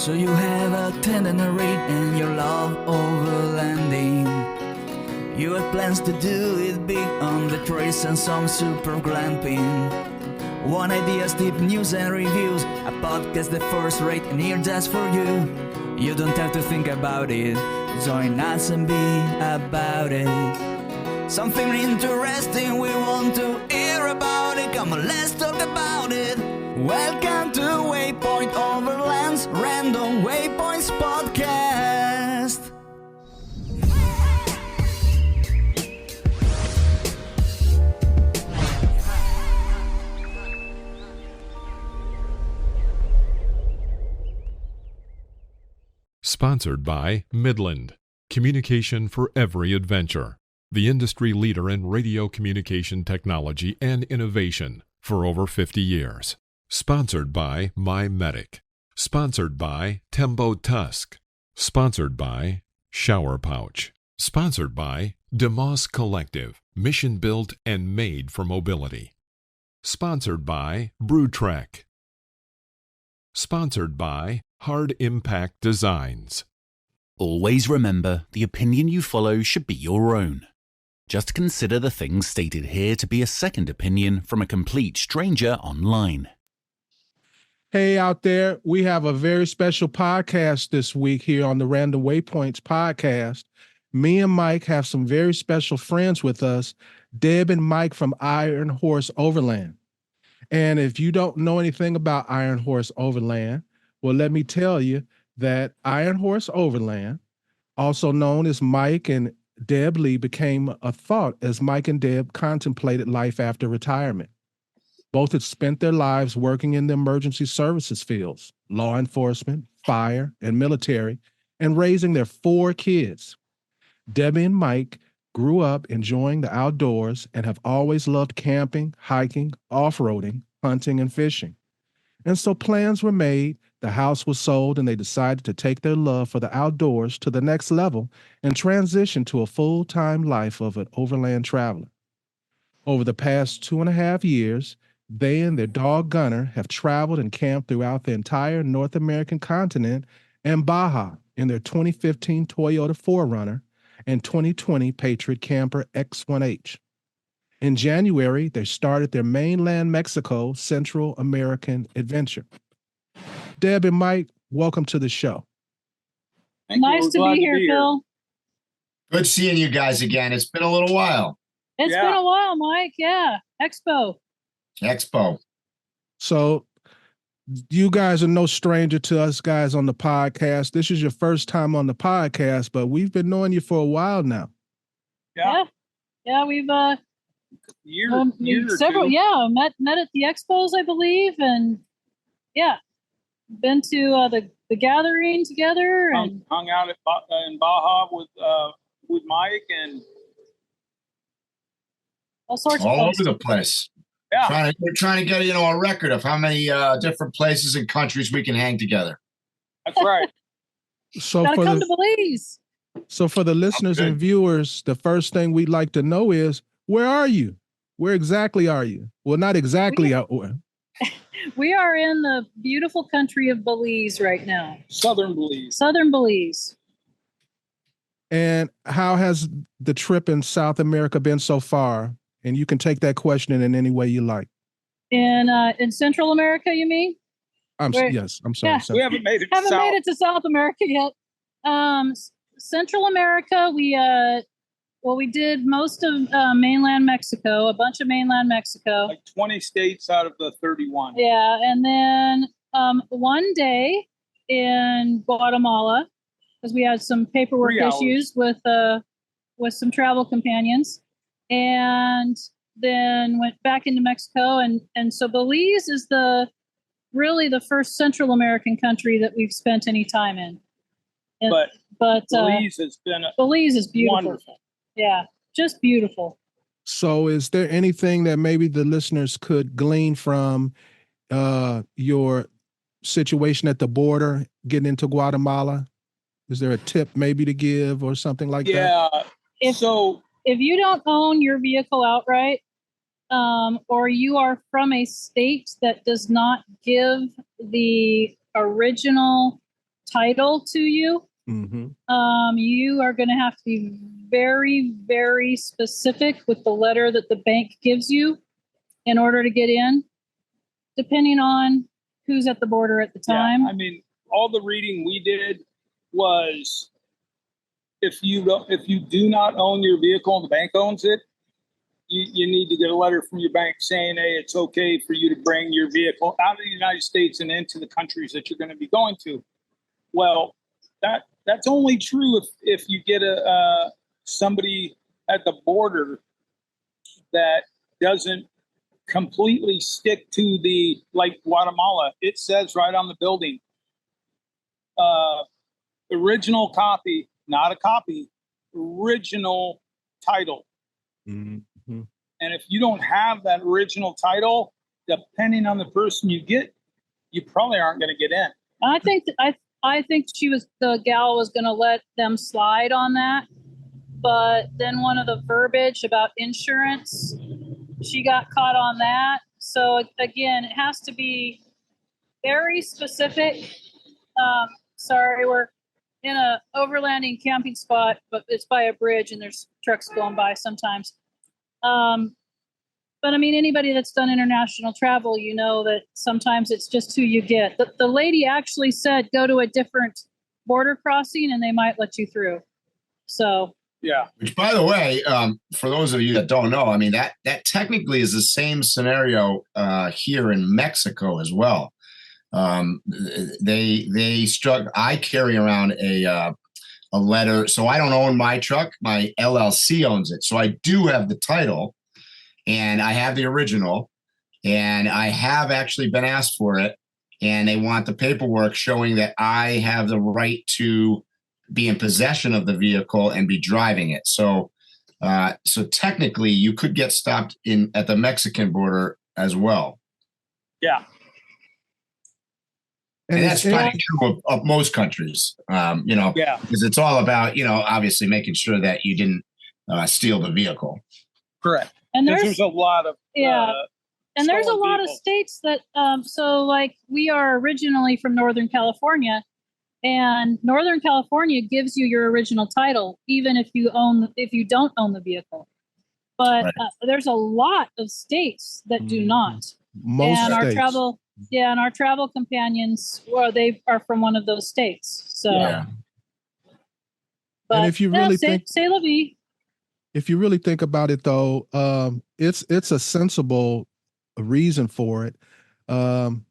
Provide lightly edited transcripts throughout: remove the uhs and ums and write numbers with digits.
So you have a itinerary and your love overlanding. You have plans to do it big on the trails and some super glamping. One idea, tip, news and reviews, a podcast the first rate and here just for you. You don't have to think about it, join us and be about it. Something interesting we want to hear about it, come on let's talk about it. Welcome to Waypoint Overland's Random Waypoints Podcast. Sponsored by Midland, communication for every adventure. The industry leader in radio communication technology and innovation for over 50 years. Sponsored by My Medic. Sponsored by Tembo Tusk. Sponsored by Shower Pouch. Sponsored by DeMoss Collective, mission built and made for mobility. Sponsored by Brew Trek. Sponsored by Hard Impact Designs. Always remember, the opinion you follow should be your own. Just consider the things stated here to be a second opinion from a complete stranger online. Hey out there, we have a very special podcast this week here on the Random Waypoints podcast. Me and Mike have some very special friends with us, Deb and Mike from Ironhorse Overland. And if you don't know anything about Ironhorse Overland, well, let me tell you that Ironhorse Overland, also known as Mike and Deb Lee, became a thought as Mike and Deb contemplated life after retirement. Both had spent their lives working in the emergency services fields, law enforcement, fire, and military, and raising their 4 kids. Debbie and Mike grew up enjoying the outdoors and have always loved camping, hiking, off-roading, hunting, and fishing. And so plans were made, the house was sold, and they decided to take their love for the outdoors to the next level and transition to a full-time life of an overland traveler. Over the past 2.5 years, they and their dog Gunner have traveled and camped throughout the entire North American continent and Baja in their 2015 Toyota 4Runner and 2020 Patriot Camper X1H. In January, they started their Mainland Mexico Central American adventure. Deb and Mike, welcome to the show. Nice to be here, Phil. Good seeing you guys again. It's been a little while. It's been a while, Mike. Yeah. Expo. So you guys are no stranger to us guys on the podcast. This is your first time on the podcast, but we've been knowing you for a while now. Yeah, we've years several. Yeah, met at the expos, I believe, and been to the gathering together and hung out in Baja with Mike and all sorts all of over places. the place. yeah. We're trying to get a record of how many different places and countries we can hang together. That's right. So Gotta for come the to Belize. so for the listeners good. and viewers, the first thing we'd like to know is, where are you? Where exactly are you? Well, not exactly. We are in the beautiful country of Belize right now. Southern Belize. Southern Belize. And how has the trip in South America been so far? And you can take that question in any way you like. In Central America, you mean? Yes, I'm sorry. Yeah. So- We haven't made it. Haven't south. made it to South America yet. Central America, we did most of mainland Mexico, a bunch of mainland Mexico. Like 20 states out of the 31. Yeah, and then one day in Guatemala, because we had some paperwork 3 hours. issues with some travel companions, and then went back into Mexico, and so Belize is really the first Central American country that we've spent any time in. But Belize has been Belize is beautiful. wonderful. Yeah, just beautiful. So is there anything that maybe the listeners could glean from your situation at the border, getting into Guatemala? Is there a tip maybe to give or something like that? Yeah. If you don't own your vehicle outright, or you are from a state that does not give the original title to you. Mm-hmm. You are going to have to be very, very specific with the letter that the bank gives you in order to get in, depending on who's at the border at the time. Yeah, I mean, all the reading we did was if you do not own your vehicle and the bank owns it, you need to get a letter from your bank saying, hey, it's okay for you to bring your vehicle out of the United States and into the countries that you're going to be going to. Well, that's only true if you get somebody at the border that doesn't completely stick to like Guatemala. It says right on the building, original copy, not a copy, original title. Mm-hmm. And if you don't have that original title, depending on the person you get, you probably aren't going to get in. I think the gal was going to let them slide on that, but then one of the verbiage about insurance, she got caught on that. So again, it has to be very specific. Sorry, we're in a overlanding camping spot, but it's by a bridge and there's trucks going by sometimes. But I mean, anybody that's done international travel, you know that sometimes it's just who you get. The lady actually said, go to a different border crossing and they might let you through. So, yeah. Which, by the way, for those of you that don't know, I mean, that technically is the same scenario here in Mexico as well. I carry around a letter. So I don't own my truck. My LLC owns it. So I do have the title and I have the original and I have actually been asked for it. And they want the paperwork showing that I have the right to be in possession of the vehicle and be driving it. So technically you could get stopped at the Mexican border as well. Yeah. And that's kind of true of most countries, because it's all about, obviously making sure that you didn't steal the vehicle. Correct. And there's a lot of and there's a lot of vehicles. states that so like we are originally from Northern California, and Northern California gives you your original title even if you don't own the vehicle. But Right. There's a lot of states that do not. Most and states. Our travel companions, well, they are from one of those states. So, Yeah. But And if you really think, say la vie. if you really think about it, though, it's a sensible reason for it.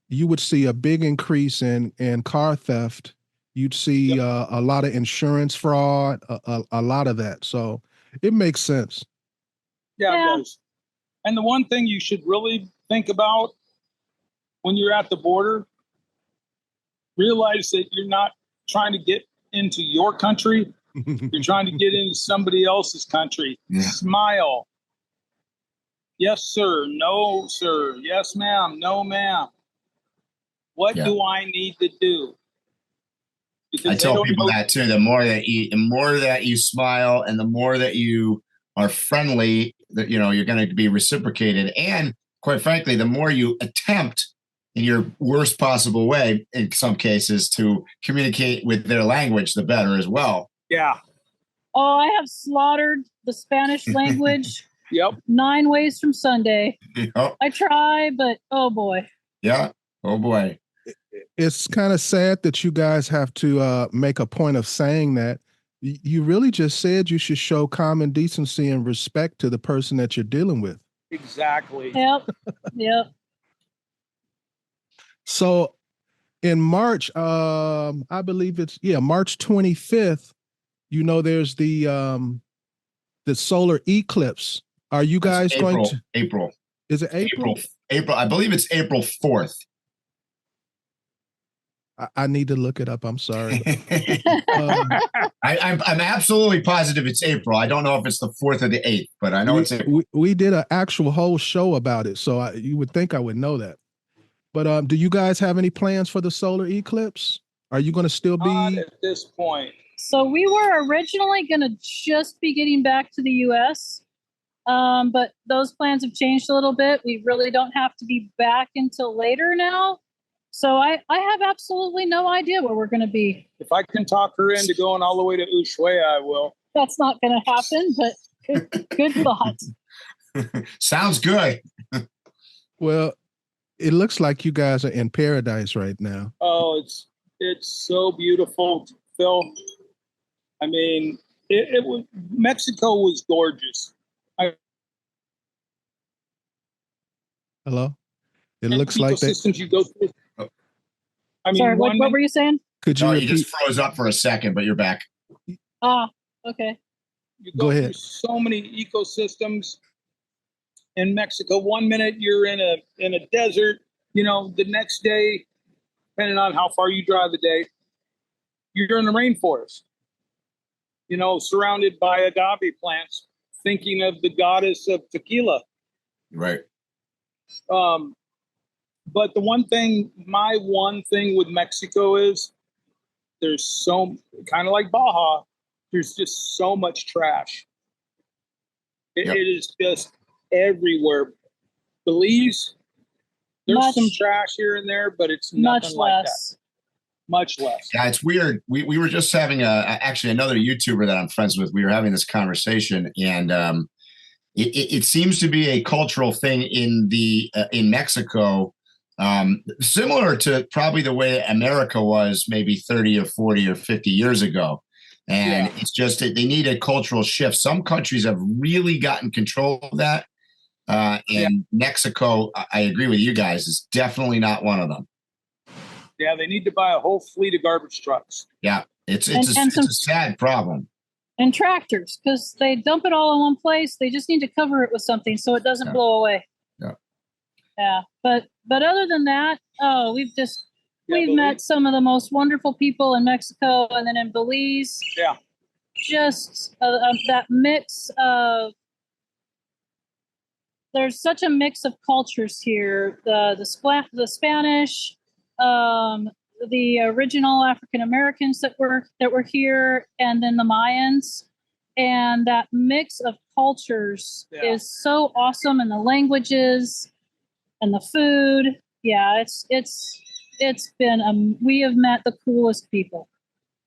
You would see a big increase in car theft. You'd see a lot of insurance fraud, a lot of that. So it makes sense. Yeah, Yeah. it does. And the one thing you should really think about when you're at the border, realize that you're not trying to get into your country. You're trying to get into somebody else's country. Yeah. Smile. Yes, sir. No, sir. Yes, ma'am. No, ma'am. What do I need to do? Because I tell people that too. The more that you smile and the more that you are friendly, that you're going to be reciprocated. And quite frankly, the more you attempt in your worst possible way, in some cases, to communicate with their language, the better as well. Yeah. Oh, I have slaughtered the Spanish language. Yep. 9 ways from Sunday. Yep. I try, but oh boy. Yeah. Oh boy. It's kind of sad that you guys have to make a point of saying that. You really just said you should show common decency and respect to the person that you're dealing with. Exactly. Yep. Yep. So in March, I believe it's March 25th, there's the solar eclipse. Are you guys going to April? Is it April? April. I believe it's April 4th. I need to look it up. I'm sorry. I'm absolutely positive it's April. I don't know if it's the 4th or the 8th, but I know it's April. We did an actual whole show about it, so you would think I would know that. But do you guys have any plans for the solar eclipse? Are you going to still be? Not at this point. So we were originally going to just be getting back to the U.S., but those plans have changed a little bit. We really don't have to be back until later now. So I have absolutely no idea where we're going to be. If I can talk her into going all the way to Ushuaia, I will. That's not going to happen, but good thought. Sounds good. Well, it looks like you guys are in paradise right now. Oh, it's so beautiful, Phil. I mean, it was Mexico was gorgeous. Hello? It looks like that. Ecosystems you go through. I mean, Sorry, what were you saying? Could you You repeat? just froze up for a second, but you're back. Ah, okay. You Go ahead. through so many ecosystems in Mexico. 1 minute you're in a desert. You know, the next day, depending on how far you drive the day, you're in the rainforest. You know, surrounded by agave plants, thinking of the goddess of tequila. Right. But my one thing with Mexico is there's so kind of like Baja, there's just so much trash. It is just everywhere. Belize, there's some trash here and there, but it's nothing like that. Much less. Yeah, it's weird. We were just having actually another YouTuber that I'm friends with. We were having this conversation, and it seems to be a cultural thing in Mexico, similar to probably the way America was maybe 30 or 40 or 50 years ago. And it's just that they need a cultural shift. Some countries have really gotten control of that. And Mexico, I agree with you guys, is definitely not one of them. Yeah, they need to buy a whole fleet of garbage trucks. Yeah, it's a sad problem. And tractors, because they dump it all in one place. They just need to cover it with something so it doesn't blow away. Yeah. But other than that, we've met some of the most wonderful people in Mexico, and then in Belize. Yeah. Just that mix of. There's such a mix of cultures here. The Spanish, the original African Americans that were here, and then the Mayans, and that mix of cultures is so awesome, and the languages and the food. Yeah, it's been we have met the coolest people.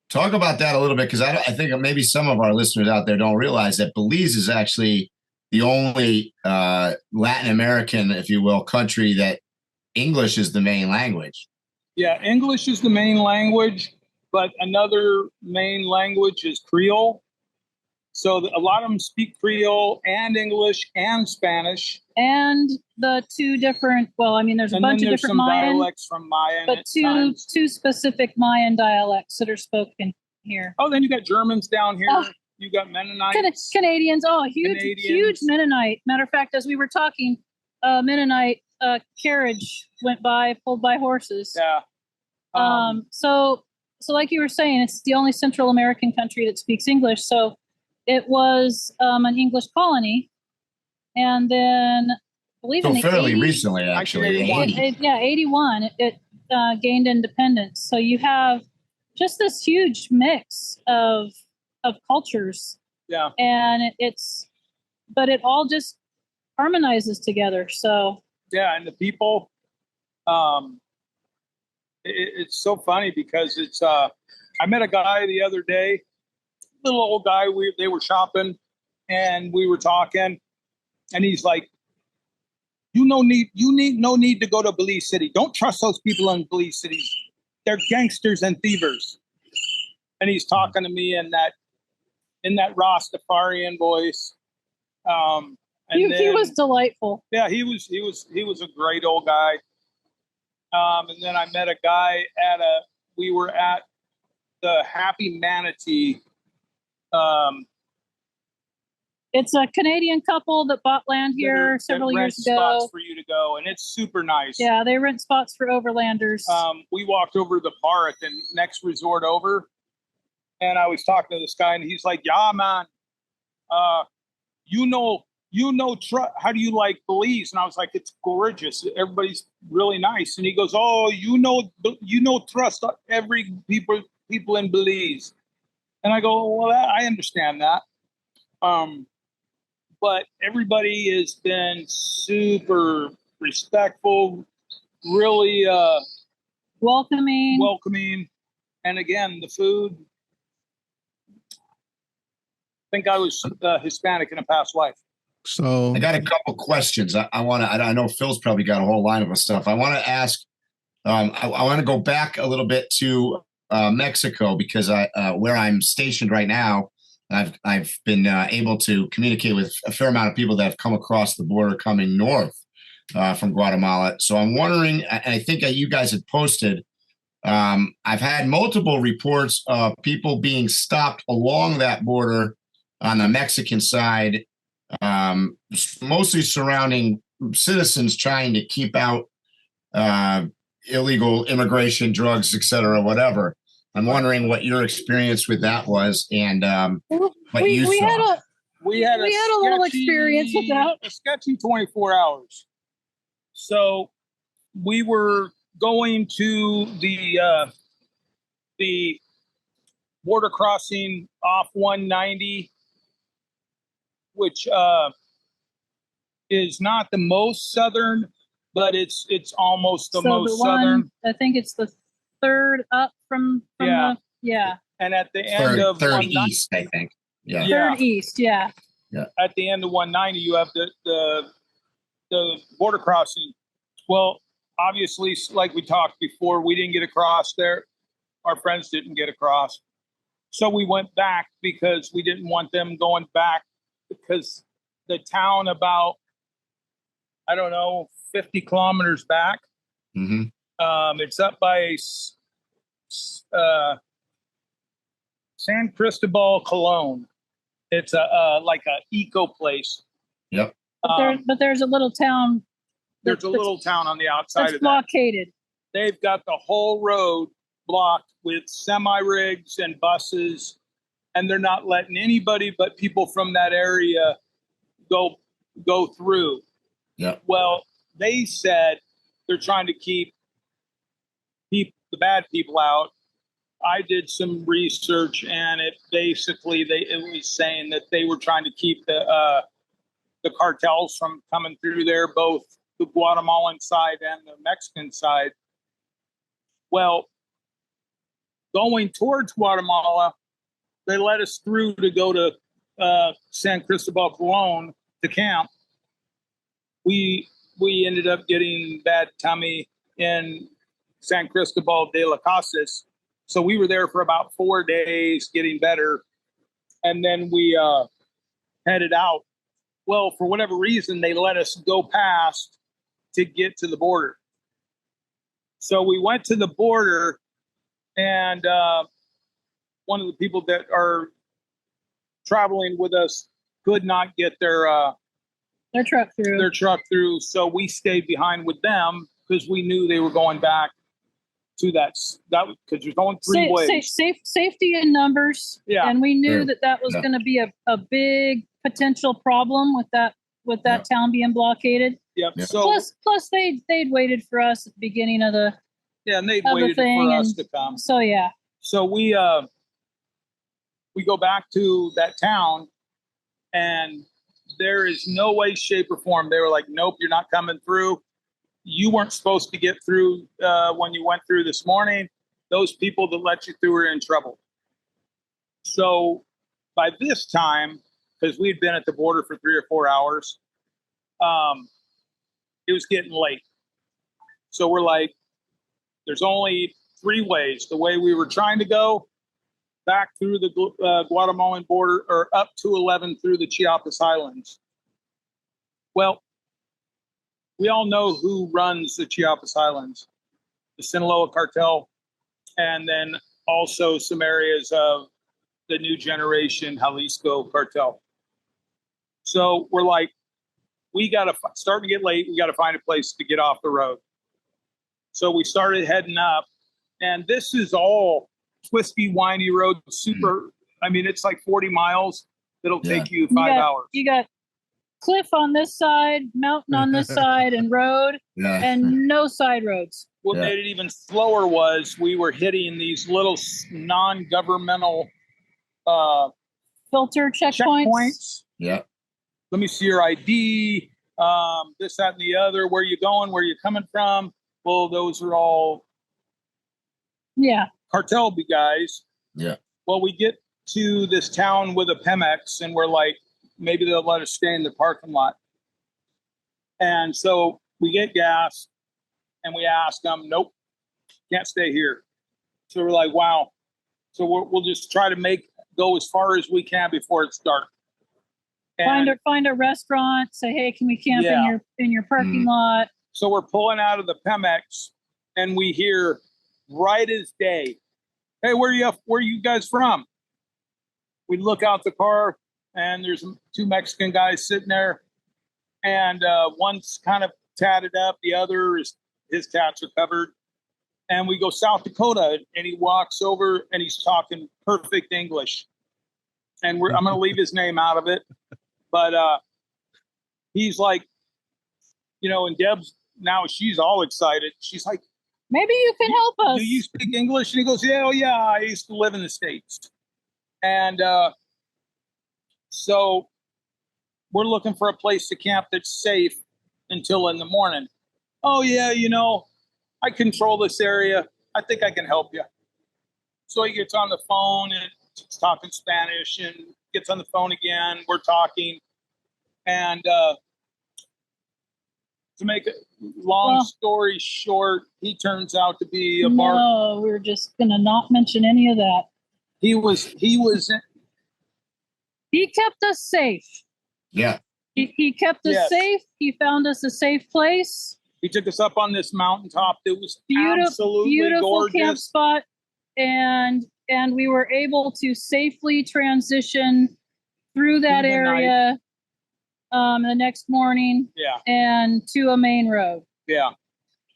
Talk about that a little bit, because I think maybe some of our listeners out there don't realize that Belize is actually the only Latin American, if you will, country that English is the main language. Yeah, English is the main language, but another main language is Creole. So a lot of them speak Creole and English and Spanish. And the two different, there's a bunch of different Mayan dialects from Mayan, but two specific Mayan dialects that are spoken here. Oh, then you got Germans down here. Oh. You got Mennonites. Canadians. Oh, huge Mennonite. Matter of fact, as we were talking, Mennonite carriage went by, pulled by horses. Yeah. So like you were saying, it's the only Central American country that speaks English. So it was an English colony, and then I believe in the fairly 80s, recently, actually, 81. It gained independence. So you have just this huge mix of cultures. Yeah. And but it all just harmonizes together. So yeah, and the people, it's so funny because it's I met a guy the other day, little old guy. They were shopping and we were talking, and he's like, you need no need to go to Belize City. Don't trust those people in Belize City. They're gangsters and thievers. And he's talking to me in that Rastafarian voice. He was delightful. Yeah, he was a great old guy. And then I met a guy we were at the Happy Manatee. It's a Canadian couple that bought land here several years ago. Spots for you to go, and it's super nice. Yeah, they rent spots for overlanders. We walked over to the bar at the next resort over, and I was talking to this guy, and he's like, "Yeah, man, how do you like Belize?" And I was like, "It's gorgeous. Everybody's really nice." And he goes, "Oh, trust every people in Belize." And I go, "Well, I understand that." But everybody has been super respectful, really welcoming. And again, the food. I think I was Hispanic in a past life. So I got a couple questions. I know Phil's probably got a whole line of stuff. I want to ask. I want to go back a little bit to Mexico because where I'm stationed right now, I've been able to communicate with a fair amount of people that have come across the border coming north from Guatemala. So I'm wondering. I think that you guys had posted. I've had multiple reports of people being stopped along that border on the Mexican side. Mostly surrounding citizens trying to keep out illegal immigration, drugs, etc., whatever. I'm wondering what your experience with that was, and what you saw. We had a little experience with that. A sketchy 24 hours. So we were going to the border crossing off 190. Which is not the most southern, but it's almost the most southern. I think it's the third up from yeah. And at the end of third east, I think. Yeah. Third east, yeah. At the end of 190, you have the border crossing. Well, obviously, like we talked before, we didn't get across there. Our friends didn't get across. So we went back because we didn't want them going back. Because the town about, 50 kilometers back, it's up by San Cristobal Colon. It's like a eco place. Yep. But there's a little town. There's a little town on the outside of that. Blockaded. They've got the whole road blocked with semi-rigs and buses. And they're not letting anybody but people from that area go through. Yeah. Well, they said they're trying to keep the bad people out. I did some research, and it was saying that they were trying to keep the cartels from coming through there, both the Guatemalan side and the Mexican side. Well, going towards Guatemala, they let us through to go to San Cristobal Colon to camp. We ended up getting bad tummy in San Cristobal de las Casas. So we were there for about 4 days getting better. And then we headed out. Well, for whatever reason, they let us go past to get to the border. So we went to the border, and one of the people that are traveling with us could not get their truck through. So we stayed behind with them because we knew they were going back to that because there's only three ways. Safety in numbers. Yeah. And we knew that was going to be a big potential problem with that town being blockaded. Yep. Yeah. So plus they'd waited for us at the beginning of the and they'd waited for us to come. So yeah. So we go back to that town, and there is no way, shape, or form. They were like, nope, you're not coming through. You weren't supposed to get through when you went through this morning. Those people that let you through are in trouble. So by this time, because we had been at the border for 3 or 4 hours, it was getting late. So we're like, there's only 3 ways. The way we were trying to go, back through the Guatemalan border, or up to 11 through the Chiapas Highlands. Well, we all know who runs the Chiapas Highlands, the Sinaloa cartel, and then also some areas of the new generation Jalisco cartel. So we're like, we got to start to get late. We got to find a place to get off the road. So we started heading up, and this is all twisty, windy road, super. I mean, it's like 40 miles. It'll take you 5 hours. You got cliff on this side, mountain on this side, and road, and no side roads. What made it even slower was we were hitting these little non-governmental filter checkpoints. Yeah. Let me see your ID, this, that, and the other. Where you going? Where you coming from? Well, those are all cartel guys. Yeah. Well, we get to this town with a Pemex, and we're like, maybe they'll let us stay in the parking lot. And so we get gas, and we ask them, nope, can't stay here. So we're like, wow. So we'll just try to go as far as we can before it's dark. And Find a restaurant. Say, hey, can we camp in your parking lot? So we're pulling out of the Pemex, and we hear right as day, hey, where you guys from? We look out the car, and there's two Mexican guys sitting there, and one's kind of tatted up, the other his tats are covered. And we go South Dakota, and he walks over, and he's talking perfect English. And I'm going to leave his name out of it. But he's like, and Deb's now, she's all excited. She's like, maybe you can help us. Do you speak English? And he goes, yeah, I used to live in the States. And so we're looking for a place to camp that's safe until in the morning. Oh, yeah, I control this area. I think I can help you. So he gets on the phone and he's talking Spanish and gets on the phone again. We're talking. And to make a long story short, he turns out to be a bar. No, we're just going to not mention any of that. He kept us safe. Yeah. He kept us safe. He found us a safe place. He took us up on this mountaintop. It was beautiful gorgeous. Camp spot, and we were able to safely transition through that area the next morning. Yeah. And to a main road. Yeah.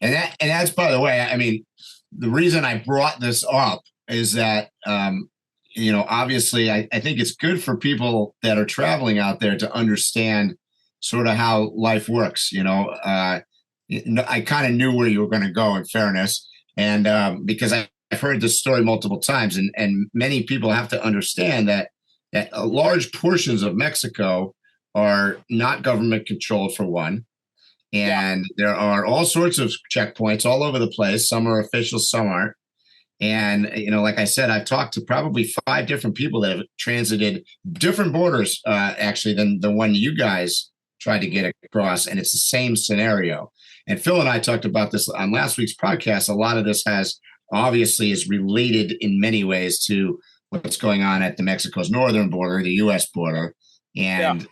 And that's, by the way, I mean, the reason I brought this up is that obviously I think it's good for people that are traveling out there to understand sort of how life works. I kind of knew where you were going to go, in fairness, and because I've heard this story multiple times, and many people have to understand that large portions of Mexico are not government controlled, for one, and there are all sorts of checkpoints all over the place. Some are official, some aren't. And like I said, I've talked to probably 5 different people that have transited different borders, actually, than the one you guys tried to get across, and it's the same scenario. And Phil and I talked about this on last week's podcast. A lot of this is related in many ways to what's going on at the Mexico's northern border, the U.S. border, and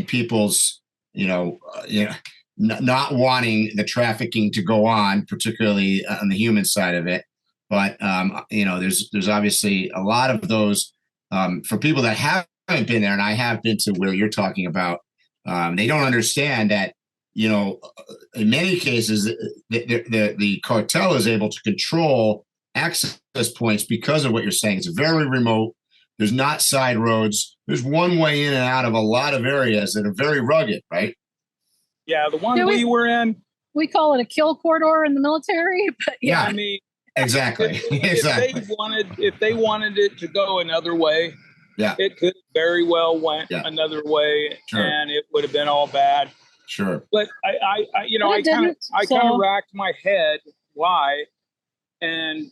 people's, not wanting the trafficking to go on, particularly on the human side of it. But there's obviously a lot of those for people that haven't been there, and I have been to where you're talking about. They don't understand that. In many cases, the cartel is able to control access points because of what you're saying. It's very remote. There's not side roads. There's one way in and out of a lot of areas that are very rugged, right? Yeah, the one we were in. We call it a kill corridor in the military, but yeah, I mean, exactly. If they wanted it to go another way, it could very well went another way, and it would have been all bad. Sure. But I kind of racked my head why, and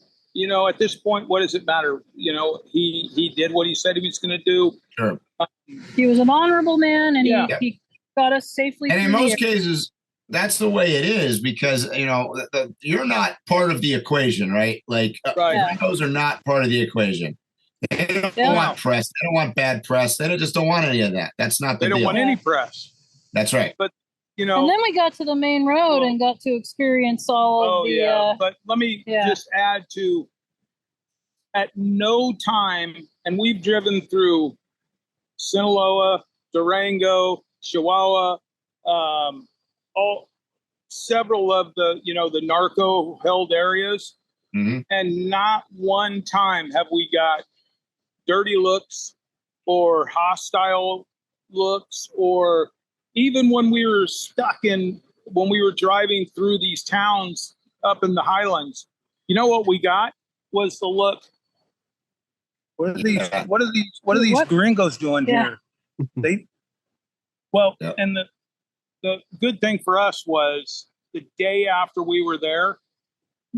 at this point, what does it matter? He did what he said he was going to do. Sure. He was an honorable man, and he got us safely. And in most cases, that's the way it is, because you're not part of the equation, right? Like those are not part of the equation. They don't want press. They don't want bad press. They just don't want any of that. That's not the deal. They don't want any press. That's right. But and then we got to the main road and got to experience all of the. But let me just add to. At no time, and we've driven through Sinaloa, Durango, Chihuahua, several of the the narco held areas, and not one time have we got dirty looks or hostile looks, or even when we were when we were driving through these towns up in the highlands, what we got was the look. What are these gringos doing here? And the good thing for us was the day after we were there,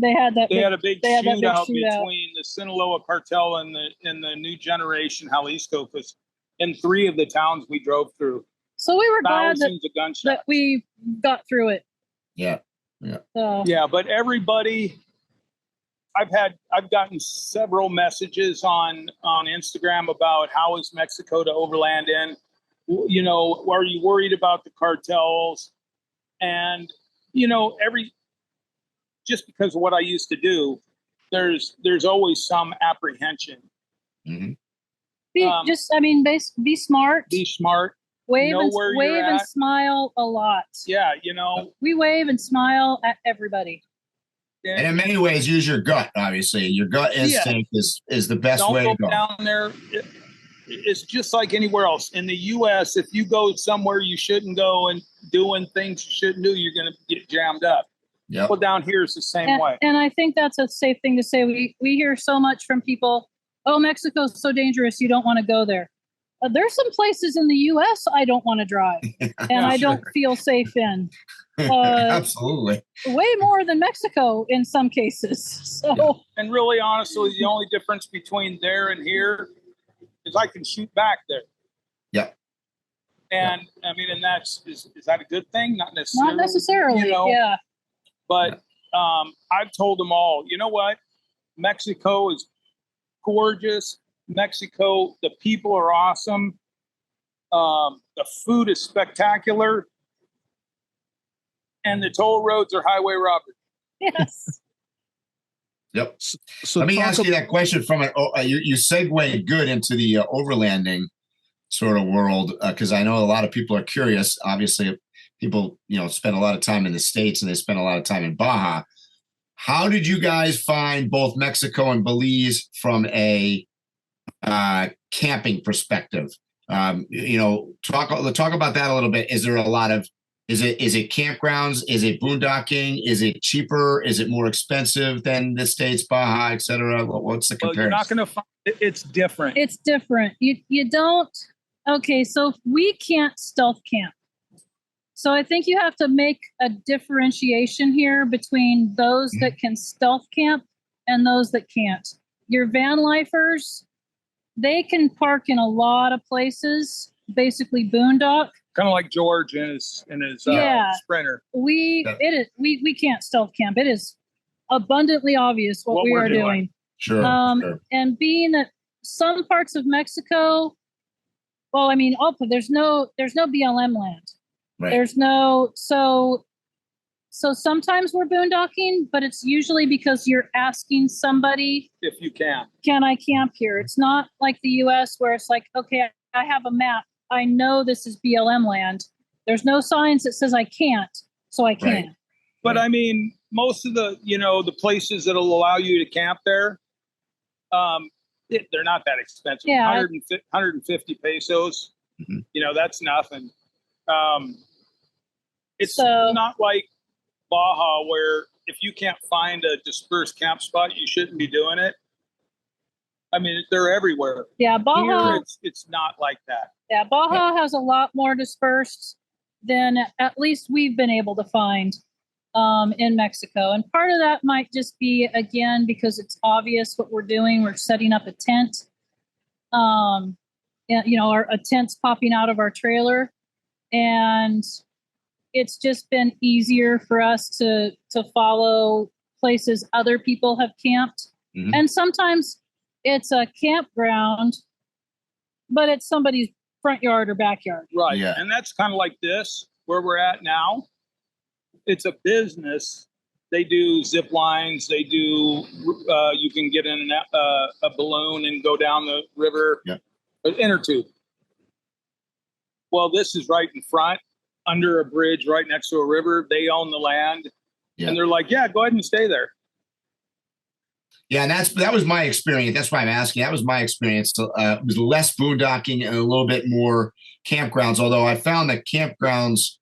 They had that. They had a big that big shootout shootout. between the Sinaloa cartel and the New Generation Jalisco, because in 3 of the towns we drove through, So we were glad thousands of gunshots. that we got through it. Yeah. So Yeah, but everybody, I've gotten several messages on Instagram about how is Mexico to overland in. You know, are you worried about the cartels? And you know, just because of what I used to do, there's always some apprehension. Mhm. be smart. Be smart. Wave know where you're and at. smile a lot. Yeah, you know. We wave and smile at everybody. And in many ways, use your gut. Obviously, your gut instinct is the best Don't way go to go. down there. It's just like anywhere else. In the U.S., if you go somewhere you shouldn't go and doing things you shouldn't do, you're going to get jammed up. Yep. Well, down here is the same way. And I think that's a safe thing to say. We hear so much from people, oh, Mexico's so dangerous, you don't want to go there. There's some places in the U.S. I don't want to drive, and I don't feel safe in. Absolutely. Way more than Mexico in some cases. So, And really, honestly, the only difference between there and here is I can shoot back there. Yep. And I mean, and is that a good thing? Not necessarily. not necessarily. You know, Yeah. But I've told them all, you know what? Mexico is gorgeous. Mexico, the people are awesome. The food is spectacular. And the toll roads are highway robbery. Yes. Yep. So let me ask you that question from you segued good into the overlanding sort of world, because I know a lot of people are curious. Obviously, people, spend a lot of time in the States and they spend a lot of time in Baja. How did you guys find both Mexico and Belize from a camping perspective? Talk about that a little bit. Is there a lot of, is it campgrounds? Is it boondocking? Is it cheaper? Is it more expensive than the States, Baja, et cetera? What's the comparison? Well, you're not going to find it's different. It's different. You don't. Okay, so we can't stealth camp. So I think you have to make a differentiation here between those that can stealth camp and those that can't. Your van lifers, they can park in a lot of places, basically boondock. Kind of like George in his Sprinter. We can't stealth camp. It is abundantly obvious what we are doing. Sure. And being that some parts of Mexico, well, I mean, there's no BLM land. Right. There's no so sometimes we're boondocking, but it's usually because you're asking somebody if you can I camp here? It's not like the US where it's like, okay, I have a map. I know this is BLM land. There's no signs that says I can't, so I can't. Right. But I mean, most of the, the places that'll allow you to camp there, they're not that expensive. Yeah. 150 pesos. Mm-hmm. That's nothing. It's not like Baja where if you can't find a dispersed camp spot, you shouldn't be doing it. I mean, they're everywhere. Yeah, Baja. Here, it's not like that. Yeah, Baja has a lot more dispersed than at least we've been able to find in Mexico. And part of that might just be, again, because it's obvious what we're doing. We're setting up a tent. A tent's popping out of our trailer. And it's just been easier for us to follow places other people have camped. Mm-hmm. And sometimes it's a campground, but it's somebody's front yard or backyard. Right. Yeah. And that's kind of like this, where we're at now. It's a business. They do zip lines. They do, you can get in a balloon and go down the river, an inner tube. Well, this is right in front, under a bridge, right next to a river. They own the land. Yeah. And they're like, yeah, go ahead and stay there. Yeah, and that was my experience. That's why I'm asking. That was my experience. It was less boondocking and a little bit more campgrounds, although I found that campgrounds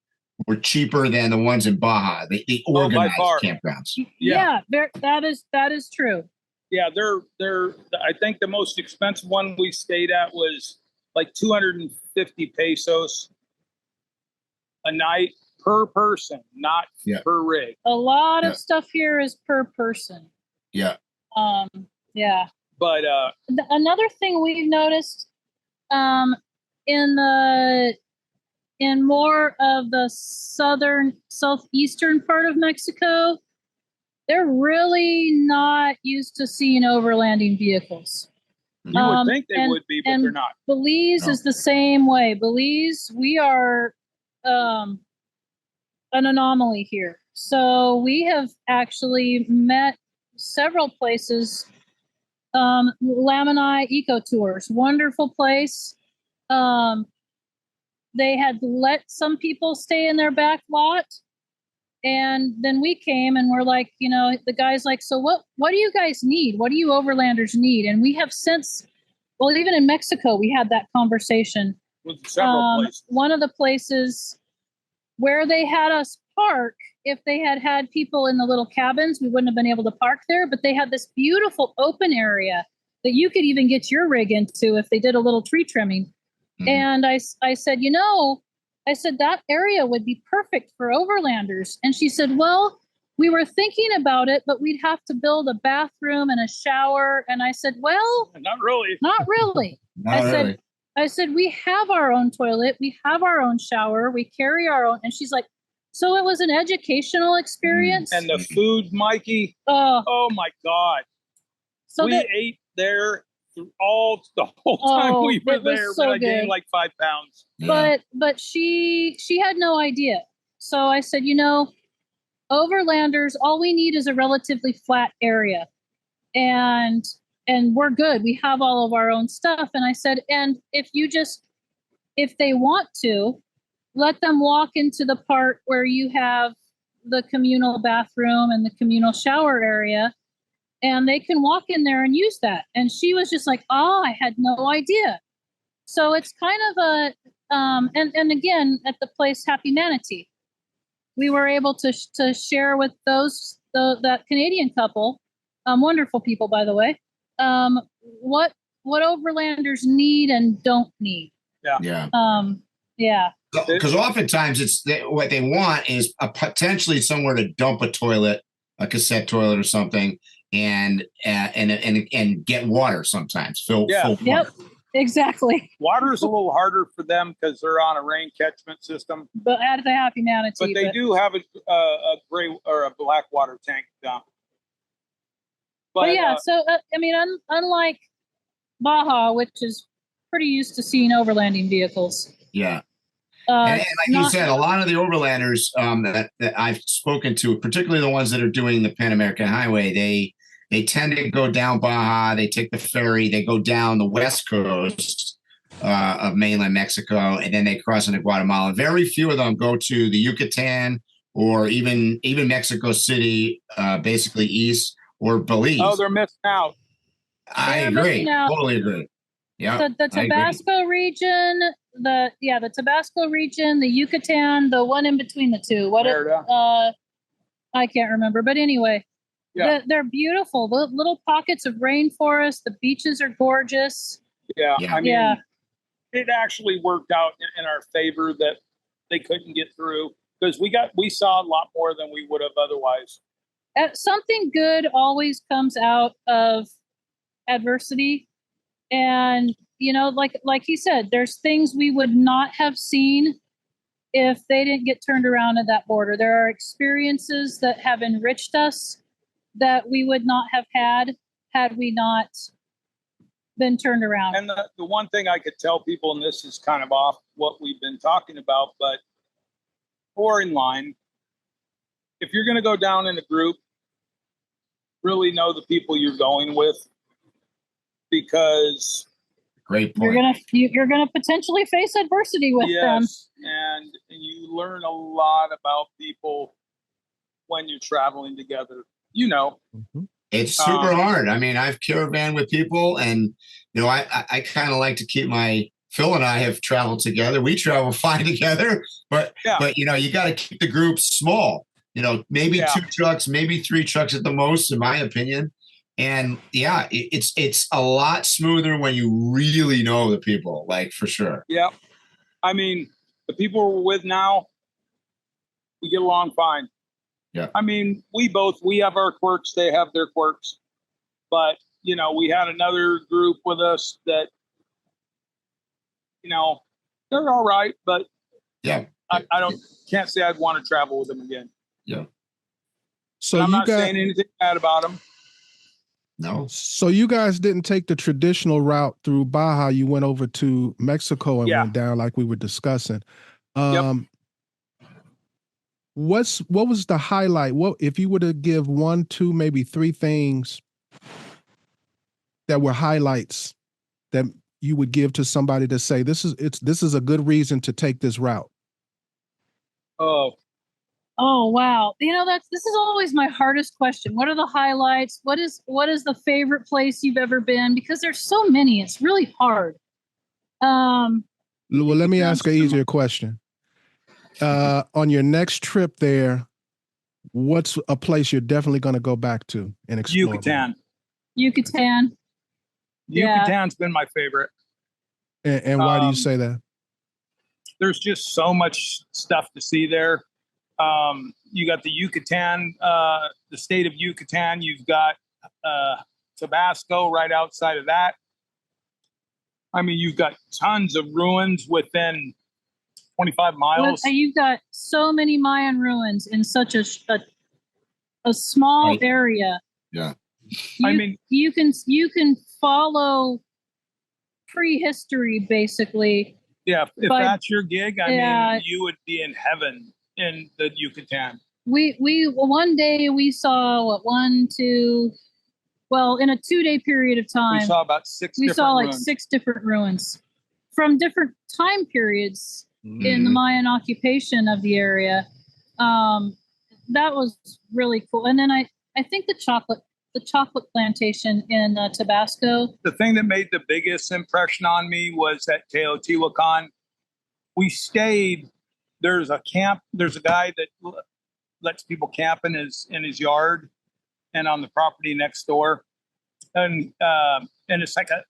were cheaper than the ones in Baja, the organized campgrounds. Yeah, that is true. Yeah, they're. I think the most expensive one we stayed at was like 250 pesos a night, per person, not per rig. A lot of stuff here is per person. Yeah. Yeah. But another thing we've noticed in more of the southeastern part of Mexico, they're really not used to seeing overlanding vehicles. You would think they would be, but they're not. Belize is the same way. Belize, we are an anomaly here. So we have actually met several places. Lamini Eco Tours, wonderful place. They had let some people stay in their back lot. And then we came and we're like, the guy's like, so what do you guys need? What do you overlanders need? And we have since, well, even in Mexico, we had that conversation. With several places. One of the places where they had us park, if they had people in the little cabins, we wouldn't have been able to park there, but they had this beautiful open area that you could even get your rig into if they did a little tree trimming. Mm-hmm. And I said, I said, that area would be perfect for overlanders. And she said, well, we were thinking about it, but we'd have to build a bathroom and a shower. And I said, well, not really. Not really. I said, we have our own toilet. We have our own shower. We carry our own. And she's like, so it was an educational experience. And the food, Mikey. Oh my God. So we ate there the whole time we were there. So I gained like 5 pounds. Yeah. But she had no idea. So I said, overlanders, all we need is a relatively flat area. And we're good. We have all of our own stuff. And I said, and if they want to, let them walk into the part where you have the communal bathroom and the communal shower area, and they can walk in there and use that. And she was just like, oh, I had no idea. So it's kind of a, and again, at the place Happy Manatee, we were able to share with that Canadian couple, wonderful people, by the way, what overlanders need and don't need. Yeah. Yeah. Because oftentimes what they want is potentially somewhere to dump a toilet, a cassette toilet or something, and get water sometimes. Fill yep. Exactly. Water's a little harder for them because they're on a rain catchment system. But at the Happy Manatee. But they do have a gray or a black water tank dump. But yeah, so unlike Baja, which is pretty used to seeing overlanding vehicles. Yeah. And like you said, a lot of the overlanders that I've spoken to, particularly the ones that are doing the Pan American Highway, they tend to go down Baja, they take the ferry, they go down the west coast of mainland Mexico, and then they cross into Guatemala. Very few of them go to the Yucatan or even Mexico City, basically east, or Belize. Oh, they're missing out. I agree. Totally agree. Yeah. The Tabasco region, the Tabasco region, the Yucatan, the one in between the two. I can't remember, but anyway, they're beautiful. The little pockets of rainforest. The beaches are gorgeous. Yeah. I mean, it actually worked out in our favor that they couldn't get through because we saw a lot more than we would have otherwise. Something good always comes out of adversity. And, like he said, there's things we would not have seen if they didn't get turned around at that border. There are experiences that have enriched us that we would not have had we not been turned around. And the one thing I could tell people, and this is kind of off what we've been talking about, but or in line, if you're going to go down in a group, really know the people you're going with. Because great point. You're gonna potentially face adversity with them. And you learn a lot about people when you're traveling together. Mm-hmm. It's super hard. I mean, I've caravan with people, and I kind of like to keep Phil and I have traveled together. We travel fine together, but you got to keep the group small. Maybe 2 trucks, maybe 3 trucks at the most, in my opinion. And it's a lot smoother when you really know the people, like for sure. Yeah. I mean, the people we're with now, We get along fine. Yeah. I mean, we have our quirks. They have their quirks. But, you know, we had another group with us that, you know, they're all right. But Yeah. I can't say I'd want to travel with them again. Yeah. So I'm not saying anything bad about them. No. So you guys didn't take the traditional route through Baja. You went over to Mexico and went down like we were discussing. Yep. What was the highlight? What if you were to give 1, 2, maybe 3 things that were highlights that you would give to somebody to say this is a good reason to take this route? Oh, wow. You know, this is always my hardest question. What are the highlights? What is the favorite place you've ever been? Because there's so many, it's really hard. Well, let me ask an easier question. On your next trip there, what's a place you're definitely going to go back to and explore? Yucatan. Yucatan's been my favorite. And why do you say that? There's just so much stuff to see there. You got the Yucatan, the state of Yucatan. You've got Tabasco right outside of that. I mean, you've got tons of ruins within 25 miles. You've got so many Mayan ruins in such a small area. Yeah. You can follow prehistory basically. Yeah, if that's your gig, I mean, you would be in heaven in the Yucatan. We one day we saw in a 2-day period of time, we saw about 6 different ruins from different time periods in the Mayan occupation of the area. That was really cool. And then I think the chocolate plantation in Tabasco. The thing that made the biggest impression on me was at Teotihuacan. We stayed. There's a guy that lets people camp in his yard and on the property next door, and it's like a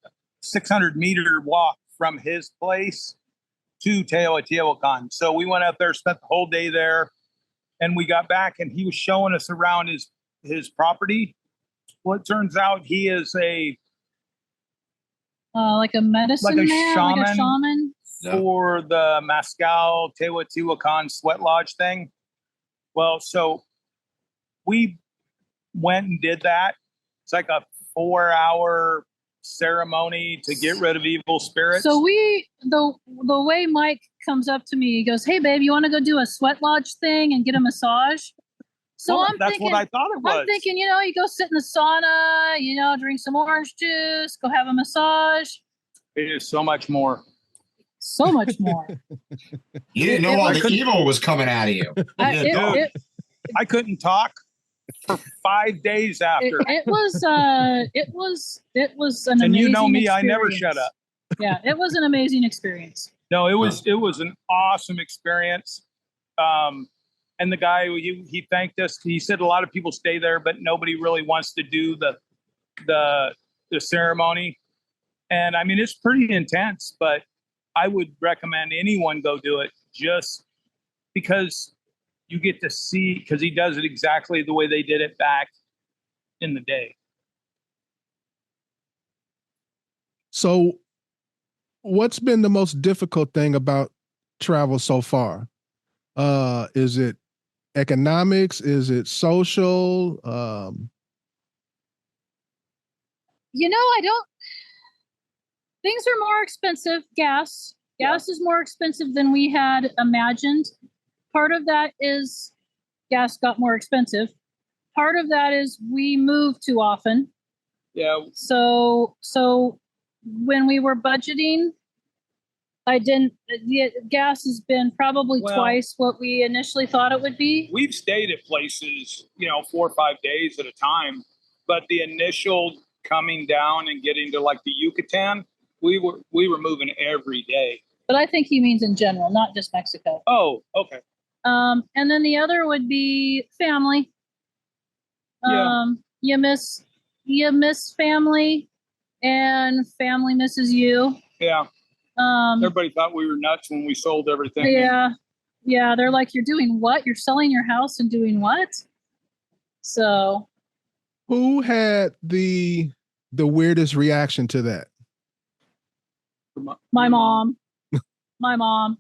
600-meter walk from his place to Teotihuacan. So we went out there, spent the whole day there, and we got back, and he was showing us around his property. Well, it turns out he is like a medicine man, like a shaman for the Mescal Teotihuacan Sweat Lodge thing. Well, so we went and did that. It's like a 4-hour ceremony to get rid of evil spirits. So the way Mike comes up to me, he goes, "Hey, babe, you want to go do a sweat lodge thing and get a massage?" So that's what I thought it was. I'm thinking, you go sit in the sauna, drink some orange juice, go have a massage. It is so much more. So much more. You didn't know all the evil was coming out of you. I couldn't talk for 5 days after. It was an amazing and you know me, experience. I never shut up. Yeah, it was an amazing experience. No, it was an awesome experience. And the guy, he thanked us. He said a lot of people stay there, but nobody really wants to do the ceremony. And I mean, it's pretty intense, but I would recommend anyone go do it just because you get to see, because he does it exactly the way they did it back in the day. So what's been the most difficult thing about travel so far? Is it economics? Is it social? Things are more expensive. Gas is more expensive than we had imagined. Part of that is gas got more expensive. Part of that is we move too often. Yeah. So when we were budgeting, gas has been probably twice what we initially thought it would be. We've stayed at places, 4 or 5 days at a time, but the initial coming down and getting to like the Yucatan, we were moving every day. But I think he means in general, not just Mexico. Oh, okay. And then the other would be family. You miss family, and family misses you. Yeah. Everybody thought we were nuts when we sold everything. Yeah. Yeah, they're like, you're doing what? You're selling your house and doing what? So Who had the weirdest reaction to that? my mom. My mom.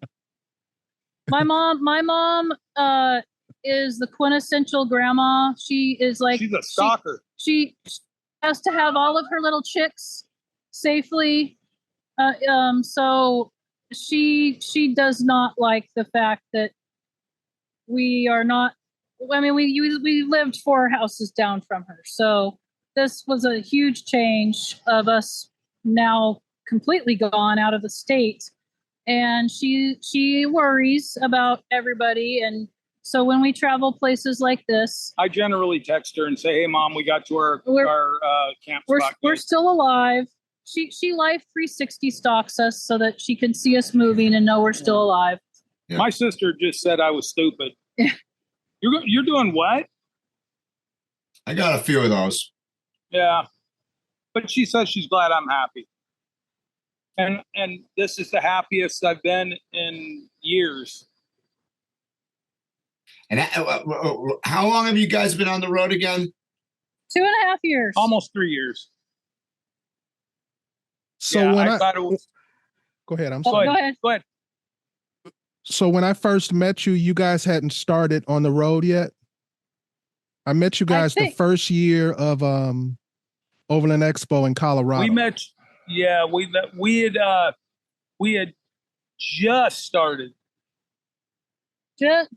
My mom is the quintessential grandma. She is like, she's a stalker. She has to have all of her little chicks safely. So she does not like the fact that we are not. I mean, we lived 4 houses down from her, so this was a huge change of us now completely gone out of the state, and she worries about everybody. And so when we travel places like this, I generally text her and say, "Hey, Mom, we got to our camp spot. We're still alive." She life 360 stalks us so that she can see us moving and know we're still alive. Yeah. My sister just said I was stupid. You're doing what? I got a few of those. Yeah, but she says she's glad I'm happy, and this is the happiest I've been in years. And how long have you guys been on the road again? 2.5 years. Almost 3 years. So yeah, when I thought it was. Go ahead. I'm Go sorry. ahead. Go ahead. So when I first met you, you guys hadn't started on the road yet. I met you guys the first year of Overland Expo in Colorado. We met. Yeah, we had just started.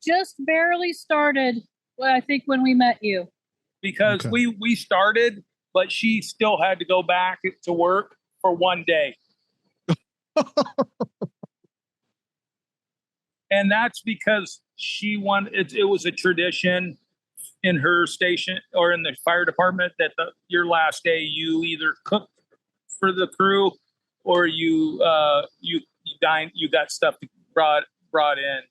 Just barely started. Well, I think when we met you, Because Okay. we started, but she still had to go back to work for 1 day. And that's because she wanted, it was a tradition in her station or in the fire department that your last day, you either cook for the crew or you dine, you got stuff brought in.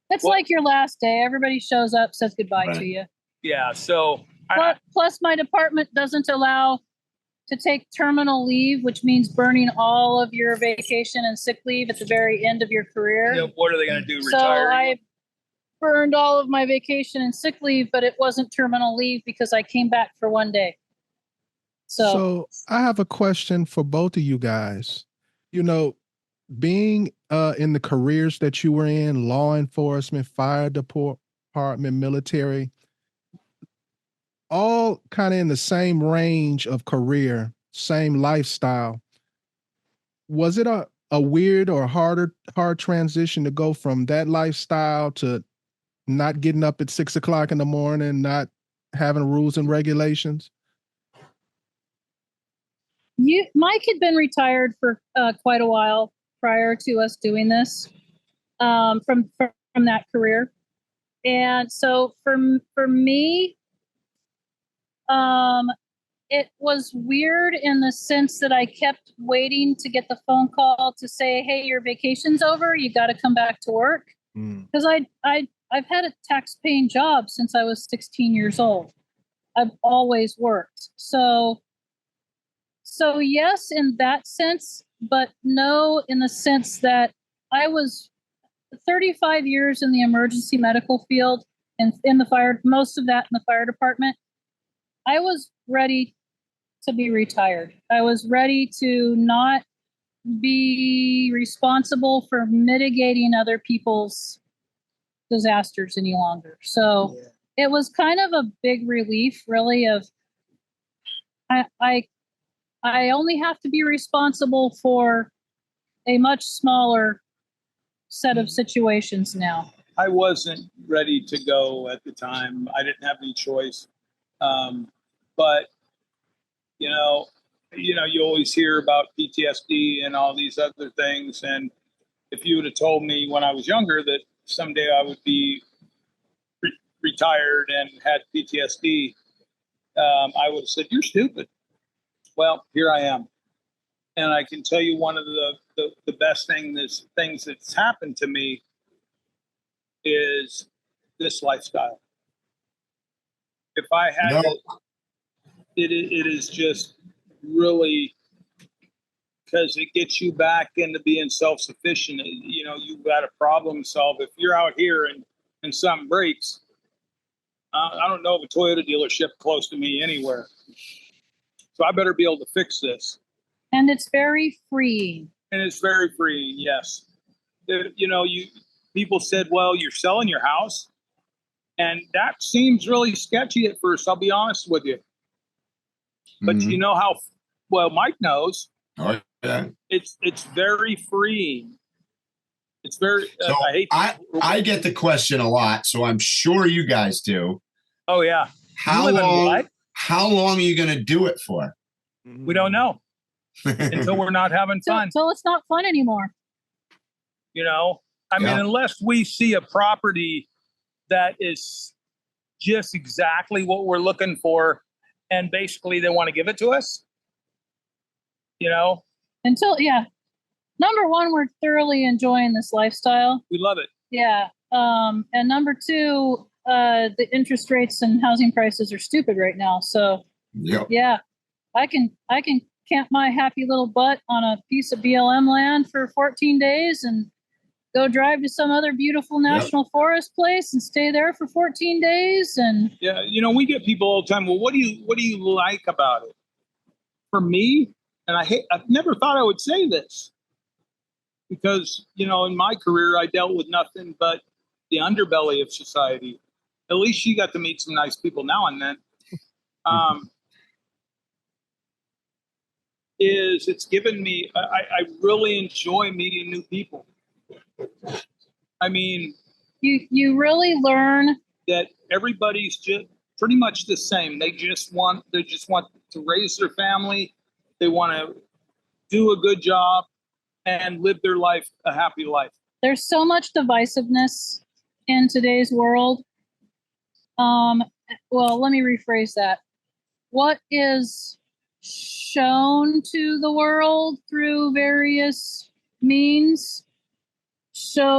it's like your last day. Everybody shows up, says goodbye to you. Yeah. So Plus, my department doesn't allow to take terminal leave, which means burning all of your vacation and sick leave at the very end of your career. what are they going to do? So Retire? I burned all of my vacation and sick leave, but it wasn't terminal leave because I came back for 1 day. So I have a question for both of you guys. You know, being in the careers that you were in, law enforcement, fire department, military, all kind of in the same range of career, same lifestyle. Was it a weird or hard transition to go from that lifestyle to not getting up at 6 o'clock in the morning, not having rules and regulations? Mike had been retired for quite a while prior to us doing this, from that career, and so for me, it was weird in the sense that I kept waiting to get the phone call to say, "Hey, your vacation's over. You got to come back to work." Because I've had a tax-paying job since I was 16 years old. I've always worked. So yes, in that sense, but no, in the sense that I was 35 years in the emergency medical field and in the fire, most of that in the fire department. I was ready to be retired. I was ready to not be responsible for mitigating other people's disasters any longer. So it was kind of a big relief, really, of I only have to be responsible for a much smaller set of situations now. I wasn't ready to go at the time. I didn't have any choice. But you always hear about PTSD and all these other things. And if you would have told me when I was younger that someday I would be retired and had PTSD, I would have said, "You're stupid." Well, here I am. And I can tell you one of the best things that's happened to me is this lifestyle. If I had it is just really because it gets you back into being self-sufficient. You know, you've got to problem solve. If you're out here and something breaks, I don't know of a Toyota dealership close to me anywhere. So I better be able to fix this. And it's very freeing. And it's very freeing, yes. You know, people said, well, you're selling your house. And that seems really sketchy at first, I'll be honest with you. But you know how, well, Mike knows. Oh, yeah. It's very freeing. It's very, So I get the question a lot, so I'm sure you guys do. Oh, yeah. How long are you going to do it for? We don't know until we're not having fun. So it's not fun anymore. You know, I mean, unless we see a property that is just exactly what we're looking for, and basically they want to give it to us, you know? Number one, we're thoroughly enjoying this lifestyle. We love it. Yeah. And number two, the interest rates and housing prices are stupid right now. So yeah, I can camp my happy little butt on a piece of BLM land for 14 days and go drive to some other beautiful national forest place and stay there for 14 days. And yeah, you know, we get people all the time. Well, what do you like about it? For me, and I've never thought I would say this, because, you know, in my career, I dealt with nothing but the underbelly of society. At least you got to meet some nice people now and then. It's given me, I really enjoy meeting new people. I mean, you really learn that everybody's just pretty much the same. They just want to raise their family. They want to do a good job and live their life, a happy life. There's so much divisiveness in today's world. Well, let me rephrase that. What is shown to the world through various means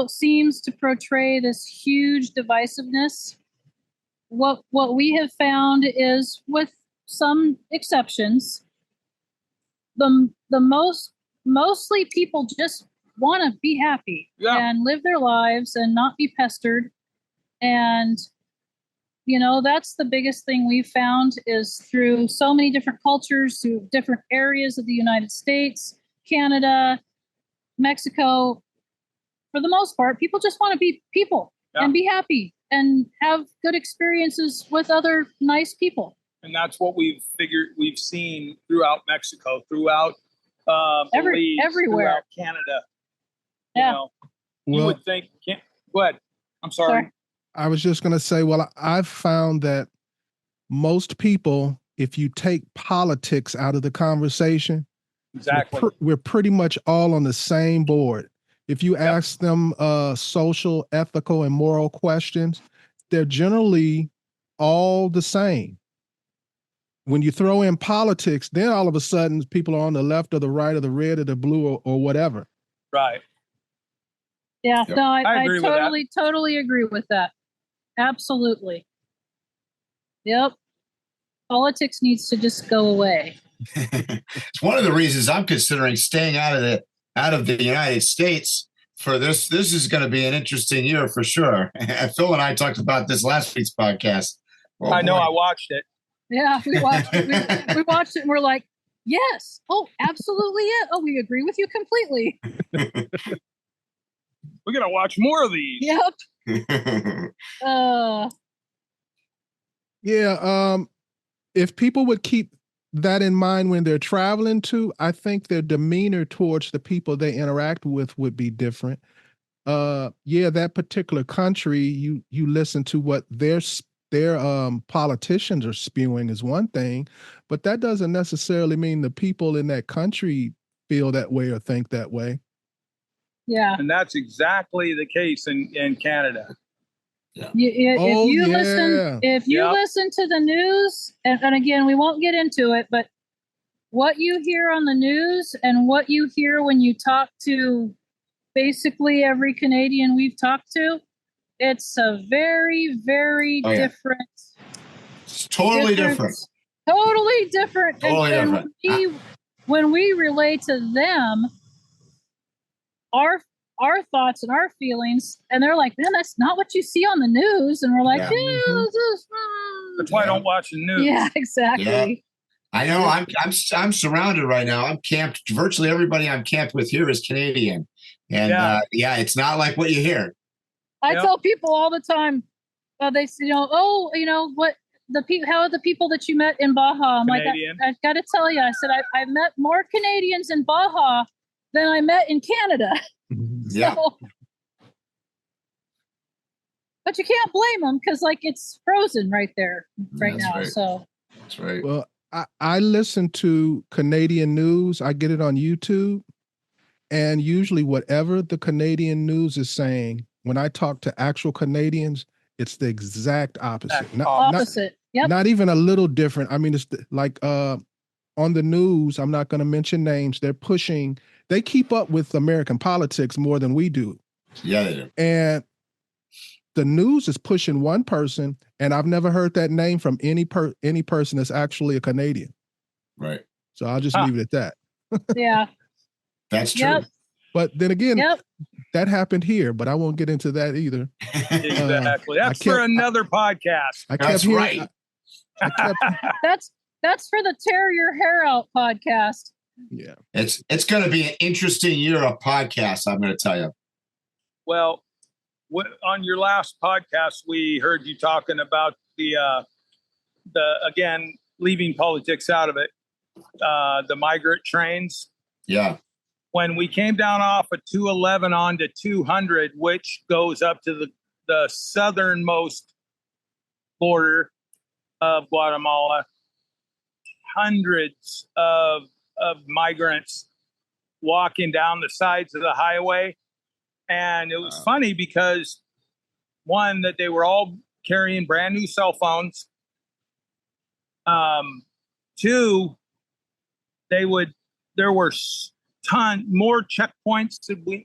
seems to portray this huge divisiveness. What we have found is, with some exceptions, mostly people just want to be happy and live their lives and not be pestered. And, you know, that's the biggest thing we've found is through so many different cultures, through different areas of the United States, Canada, Mexico. For the most part, people just want to be people and be happy and have good experiences with other nice people. And that's what we've seen throughout Mexico, throughout everywhere, throughout Canada. You know, you would think. Go ahead. I'm sorry. I was just going to say, well, I've found that most people, if you take politics out of the conversation, we're pretty much all on the same board. If you ask them social, ethical, and moral questions, they're generally all the same. When you throw in politics, then all of a sudden people are on the left or the right or the red or the blue or whatever. Right. Yeah, no, I totally agree with that. Absolutely. Yep. Politics needs to just go away. It's one of the reasons I'm considering staying out of the United States for this. This is going to be an interesting year for sure. Phil and I talked about this last week's podcast. Oh, I know. I watched it. Yeah, we watched it. We watched it and we're like, yes. Oh, absolutely. Yeah. Oh, we agree with you completely. We're going to watch more of these. Yep. If people would keep that in mind when they're traveling too, I think their demeanor towards the people they interact with would be different. That particular country, you listen to what their politicians are spewing is one thing, but that doesn't necessarily mean the people in that country feel that way or think that way. Yeah. And that's exactly the case in Canada. Yeah. If you listen to the news, and again, we won't get into it, but what you hear on the news and what you hear when you talk to basically every Canadian we've talked to, it's a very, very different. It's totally different. Totally different. Totally different. when we relay to them our thoughts and our feelings, and they're like, man, that's not what you see on the news. And we're like, That's why I don't watch the news. Yeah, exactly. Yeah. I know. I'm surrounded right now. I'm camped. Virtually everybody I'm camped with here is Canadian, and it's not like what you hear. I tell people all the time. They say, what the people? How are the people that you met in Baja? I'm Canadian. like, I got to tell you. I said I met more Canadians in Baja than I met in Canada. Yeah. But you can't blame them because it's frozen right there now. Right. So that's right. Well, I listen to Canadian news. I get it on YouTube. And usually whatever the Canadian news is saying, when I talk to actual Canadians, it's the exact opposite. Opposite. Yep. Not even a little different. I mean, it's on the news, I'm not going to mention names. They keep up with American politics more than we do. Yeah, they do. And the news is pushing one person, and I've never heard that name from any person that's actually a Canadian. Right. So I'll just leave it at that. Yeah. That's true. Yep. But then again, that happened here, but I won't get into that either. Exactly. That's for another podcast. That's right. That's for the Tear Your Hair Out podcast. Yeah. It's going to be an interesting year of podcasts, I'm going to tell you. Well, on your last podcast, we heard you talking about the again, leaving politics out of it, the migrant trains. Yeah. When we came down off of 211 onto 200, which goes up to the southernmost border of Guatemala, hundreds of migrants walking down the sides of the highway. And it was funny because, one, that they were all carrying brand new cell phones. Two, there were more checkpoints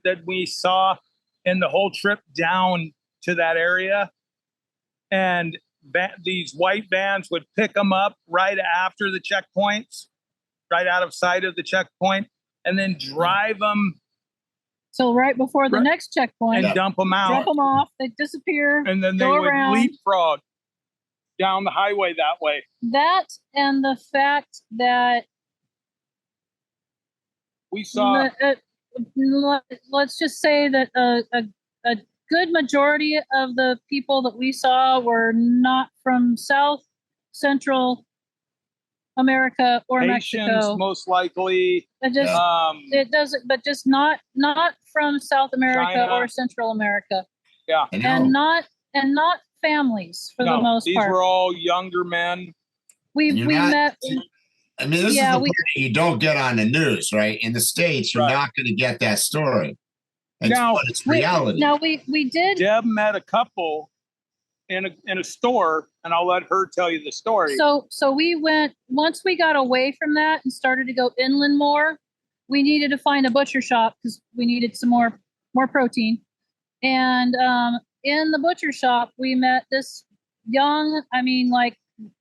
that we saw in the whole trip down to that area. And these white vans would pick them up right after the checkpoints, right out of sight of the checkpoint, and then drive them. So right before the next checkpoint. And dump them out. Drop them off. They disappear. And then they would leapfrog down the highway that way. That and the fact that we saw. Let's just say that a good majority of the people that we saw were not from South, Central America or Haitians, Mexico. Most likely. It doesn't, but just not from South America China. or Central America. Yeah, and not families for the most part. These were all younger men. We met. I mean, this is the part you don't get on the news, right? In the States, you're not going to get that story. It's reality. Now we did. Deb met a couple in a store, and I'll let her tell you the story. So we went, once we got away from that and started to go inland more, we needed to find a butcher shop because we needed some more protein. And in the butcher shop, we met this young,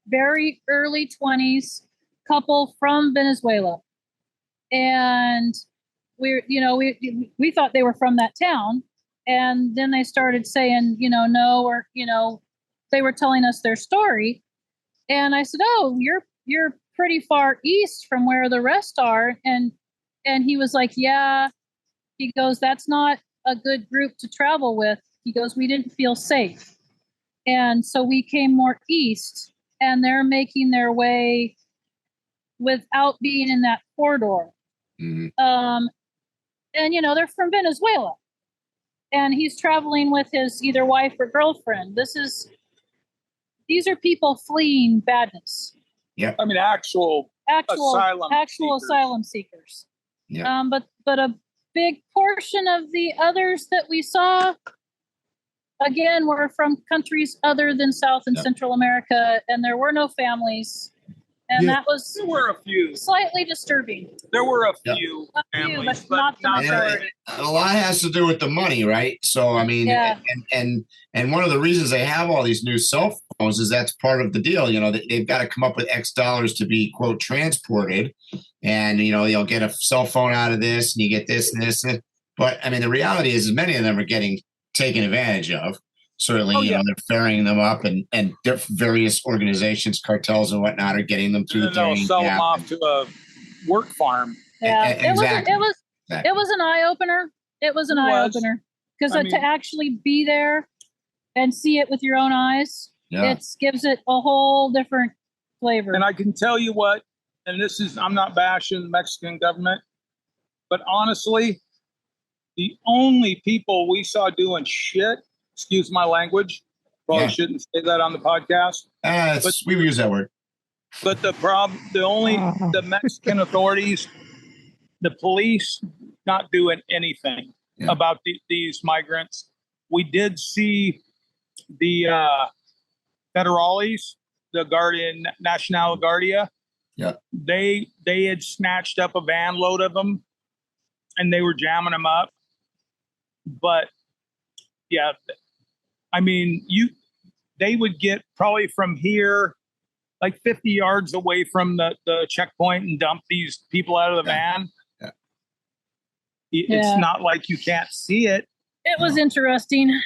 very early 20s couple from Venezuela. And we thought they were from that town. And then they started saying, no, or, they were telling us their story. And I said, oh, you're pretty far east from where the rest are. And he was like, yeah. He goes, that's not a good group to travel with. He goes, we didn't feel safe. And so we came more east, and they're making their way without being in that corridor. Mm-hmm. And, they're from Venezuela. And he's traveling with his either wife or girlfriend. These are people fleeing badness. Yeah. Actual asylum seekers. Yeah. But a big portion of the others that we saw, again, were from countries other than South and Central America, and there were no families. And that was there were a few slightly disturbing. There were a few families, but not the majority. a lot has to do with the money, right? So I mean, Yeah. and one of the reasons they have all these new cell phones is that's part of the deal. You know, they've got to come up with X dollars to be quote transported, and you know you'll get a cell phone out of this, and you get this and this. But I mean, the reality is many of them are getting taken advantage of. Certainly, you know, they're ferrying them up, and various organizations, cartels, and whatnot are getting them through the they'll sell them off to a work farm. Yeah, Exactly. It was an eye opener. It was an eye opener because to actually be there and see it with your own eyes, it gives it a whole different flavor. And I can tell you what, and this is, I'm not bashing the Mexican government, but honestly, the only people we saw doing shit, excuse my language, probably shouldn't say that on the podcast. We use that word. But the Mexican authorities, the police, not doing anything about these migrants. We did see the federales, the Guardian National Guardia. Yeah, they had snatched up a van load of them, and they were jamming them up. But yeah, I mean, they would get probably from here, like 50 yards away from the checkpoint, and dump these people out of the van. It's not like you can't see it. It was interesting.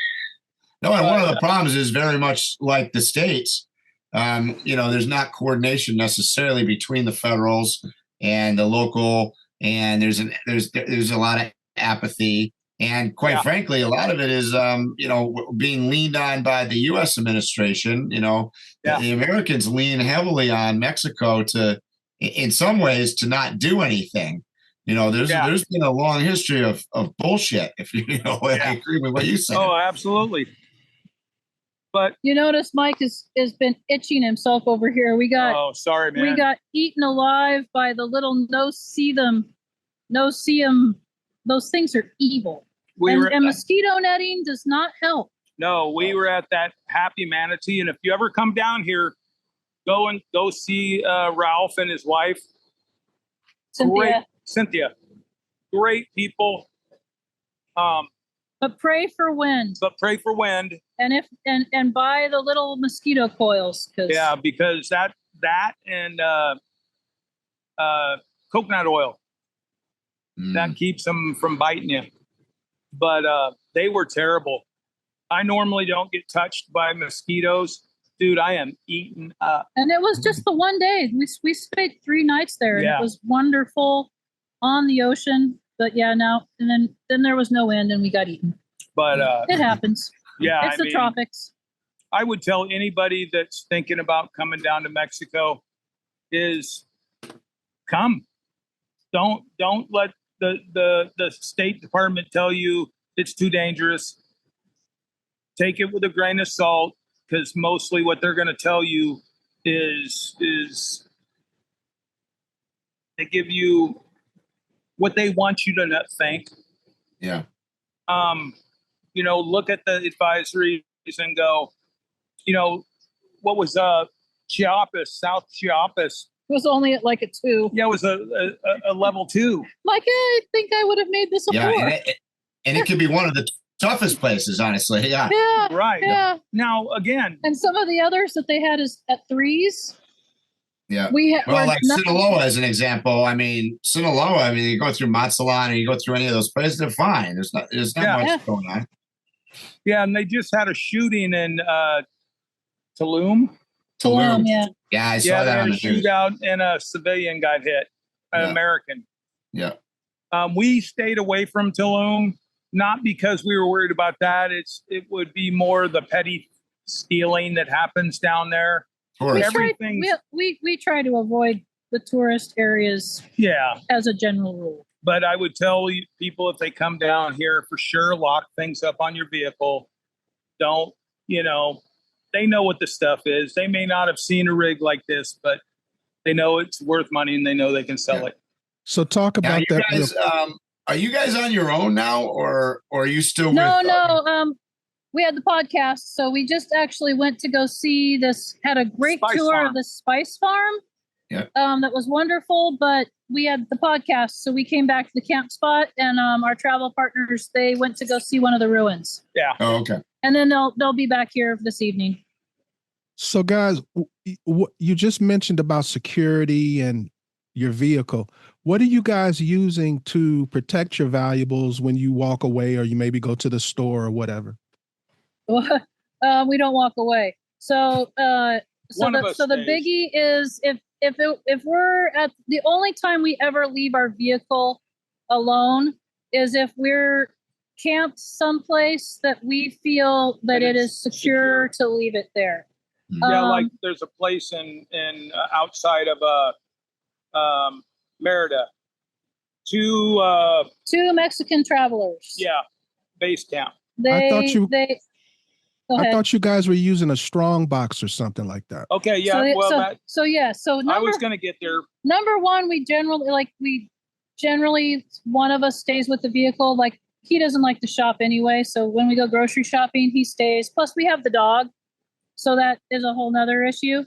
No, and one of the problems is very much like the states. You know, there's not coordination necessarily between the federals and the local, and there's a lot of apathy, and quite frankly, a lot of it is you know, being leaned on by the U.S. administration. You know, the Americans lean heavily on Mexico in some ways, to not do anything. You know, there's been a long history of bullshit. If you know, I agree with what you said. Oh, absolutely. But you notice Mike has been itching himself over here. We got sorry, man. We got eaten alive by the little no see them. Those things are evil. And mosquito netting does not help. No, we were at that Happy Manatee, and if you ever come down here, go see Ralph and his wife. Cynthia, great people. But pray for wind. And buy the little mosquito coils. Because that and coconut oil that keeps them from biting you. But they were terrible. I normally don't get touched by mosquitoes. Dude, I am eaten up. And it was just the one day. We spent 3 nights there, and it was wonderful on the ocean. But and then there was no wind, and we got eaten. But it happens. Yeah, it's the tropics. I would tell anybody that's thinking about coming down to Mexico is come. Don't let the State Department tell you it's too dangerous. Take it with a grain of salt, because mostly what they're going to tell you is they give you what they want you to not think. Yeah. You know, look at the advisories and go, you know, what was Chiapas, South Chiapas? It was only at like a 2. Yeah, it was a level 2. Like, I think I would have made this a 4. And it could be one of the toughest places, honestly. Yeah. Right. Yeah. Now, again. And some of the others that they had is at 3s. Yeah. Like Sinaloa as an example. I mean, Sinaloa, you go through Mazatlan or you go through any of those places, they're fine. There's not much going on. Yeah, and they just had a shooting in Tulum. Yeah. Yeah, I saw that on the news. Shootout and a civilian got hit, an American. Yeah. We stayed away from Tulum, not because we were worried about that. It would be more the petty stealing that happens down there. We try to avoid the tourist areas. Yeah. As a general rule. But I would tell people, if they come down here, for sure, lock things up on your vehicle. Don't, they know what the stuff is. They may not have seen a rig like this, but they know it's worth money and they know they can sell it. So talk about that. Guys, are you guys on your own now, or are you still No. We had the podcast, so we just actually went to go see this, had a great tour of the spice farm. That was wonderful, but we had the podcast, so we came back to the camp spot, and our travel partners, they went to go see one of the ruins. Yeah. Oh, okay. And then they'll be back here this evening. So, guys, you just mentioned about security and your vehicle. What are you guys using to protect your valuables when you walk away, or you maybe go to the store or whatever? We don't walk away. So the biggie is if we're at the only time we ever leave our vehicle alone is if we're camped someplace that we feel that it is secure to leave it there. Yeah, like there's a place in outside of Merida. Two Mexican travelers. Yeah, base camp. I thought you guys were using a strong box or something like that. Okay, yeah. So I was going to get there. Number one, we generally one of us stays with the vehicle. Like, he doesn't like to shop anyway, so when we go grocery shopping, he stays. Plus, we have the dog, so that is a whole nother issue.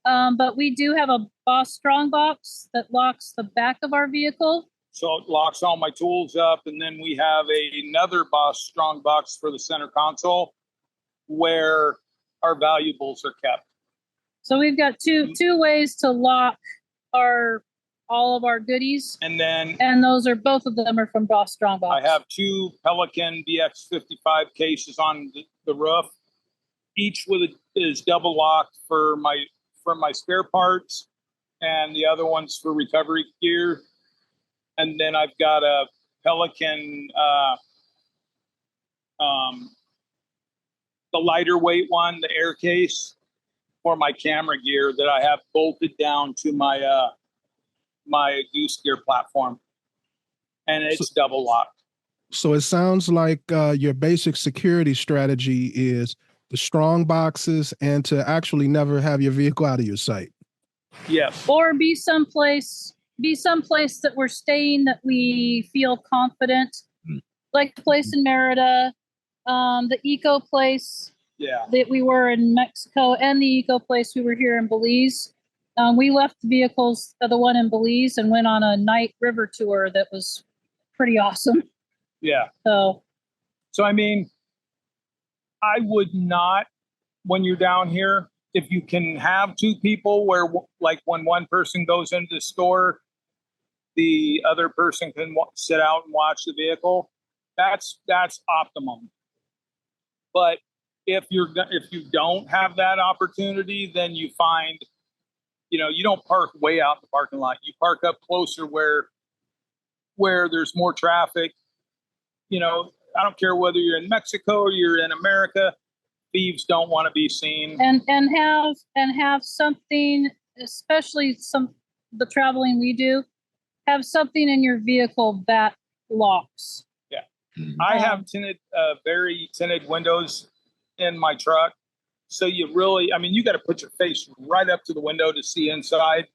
But we do have a Boss Strong box that locks the back of our vehicle. So it locks all my tools up, and then we have another Boss Strong box for the center console where our valuables are kept. So we've got two ways to lock all of our goodies, and those are both of them are from Boss Strong box. I have two Pelican BX55 cases on the roof. Each is double locked for my spare parts, and the other one's for recovery gear. And then I've got a Pelican, the lighter weight one, the air case for my camera gear that I have bolted down to my my goose gear platform, and it's double locked. So it sounds like your basic security strategy is the strong boxes and to actually never have your vehicle out of your sight. Yes. Or be someplace that we're staying that we feel confident, like the place in Merida, the eco place that we were in Mexico, and the eco place we were here in Belize. We left the vehicles, the one in Belize, and went on a night river tour that was pretty awesome. Yeah. So I mean, I would not, when you're down here, if you can have two people where, like, when one person goes into the store, the other person can sit out and watch the vehicle. That's optimum. But if you don't have that opportunity, then you find, you don't park way out in the parking lot. You park up closer where there's more traffic. I don't care whether you're in Mexico or you're in America, thieves don't want to be seen. And have something, especially the traveling we do, have something in your vehicle that locks. Yeah. I have very tinted windows in my truck. So you got to put your face right up to the window to see inside.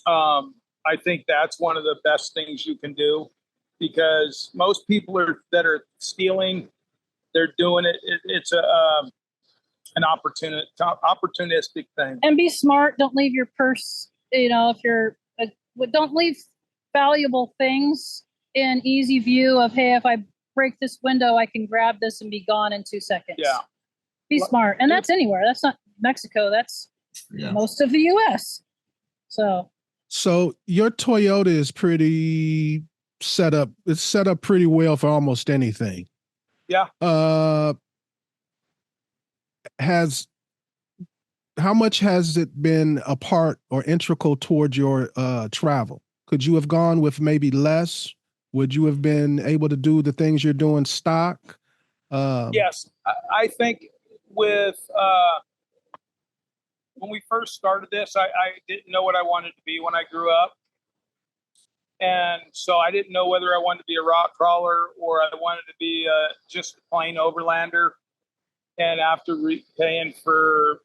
I think that's one of the best things you can do, because most people that are stealing, they're doing it. It's an opportunistic thing. And be smart. Don't leave your purse. Don't leave valuable things in easy view of, hey, if I break this window, I can grab this and be gone in 2 seconds. Yeah. Be smart. And that's anywhere. That's not Mexico. That's most of the U.S. So your Toyota is pretty set up. It's set up pretty well for almost anything. Yeah. How much has it been a part or integral toward your travel? Could you have gone with maybe less? Would you have been able to do the things you're doing stock? Yes. I think with when we first started this, I didn't know what I wanted to be when I grew up. And so I didn't know whether I wanted to be a rock crawler or I wanted to be just a plain overlander. And after paying for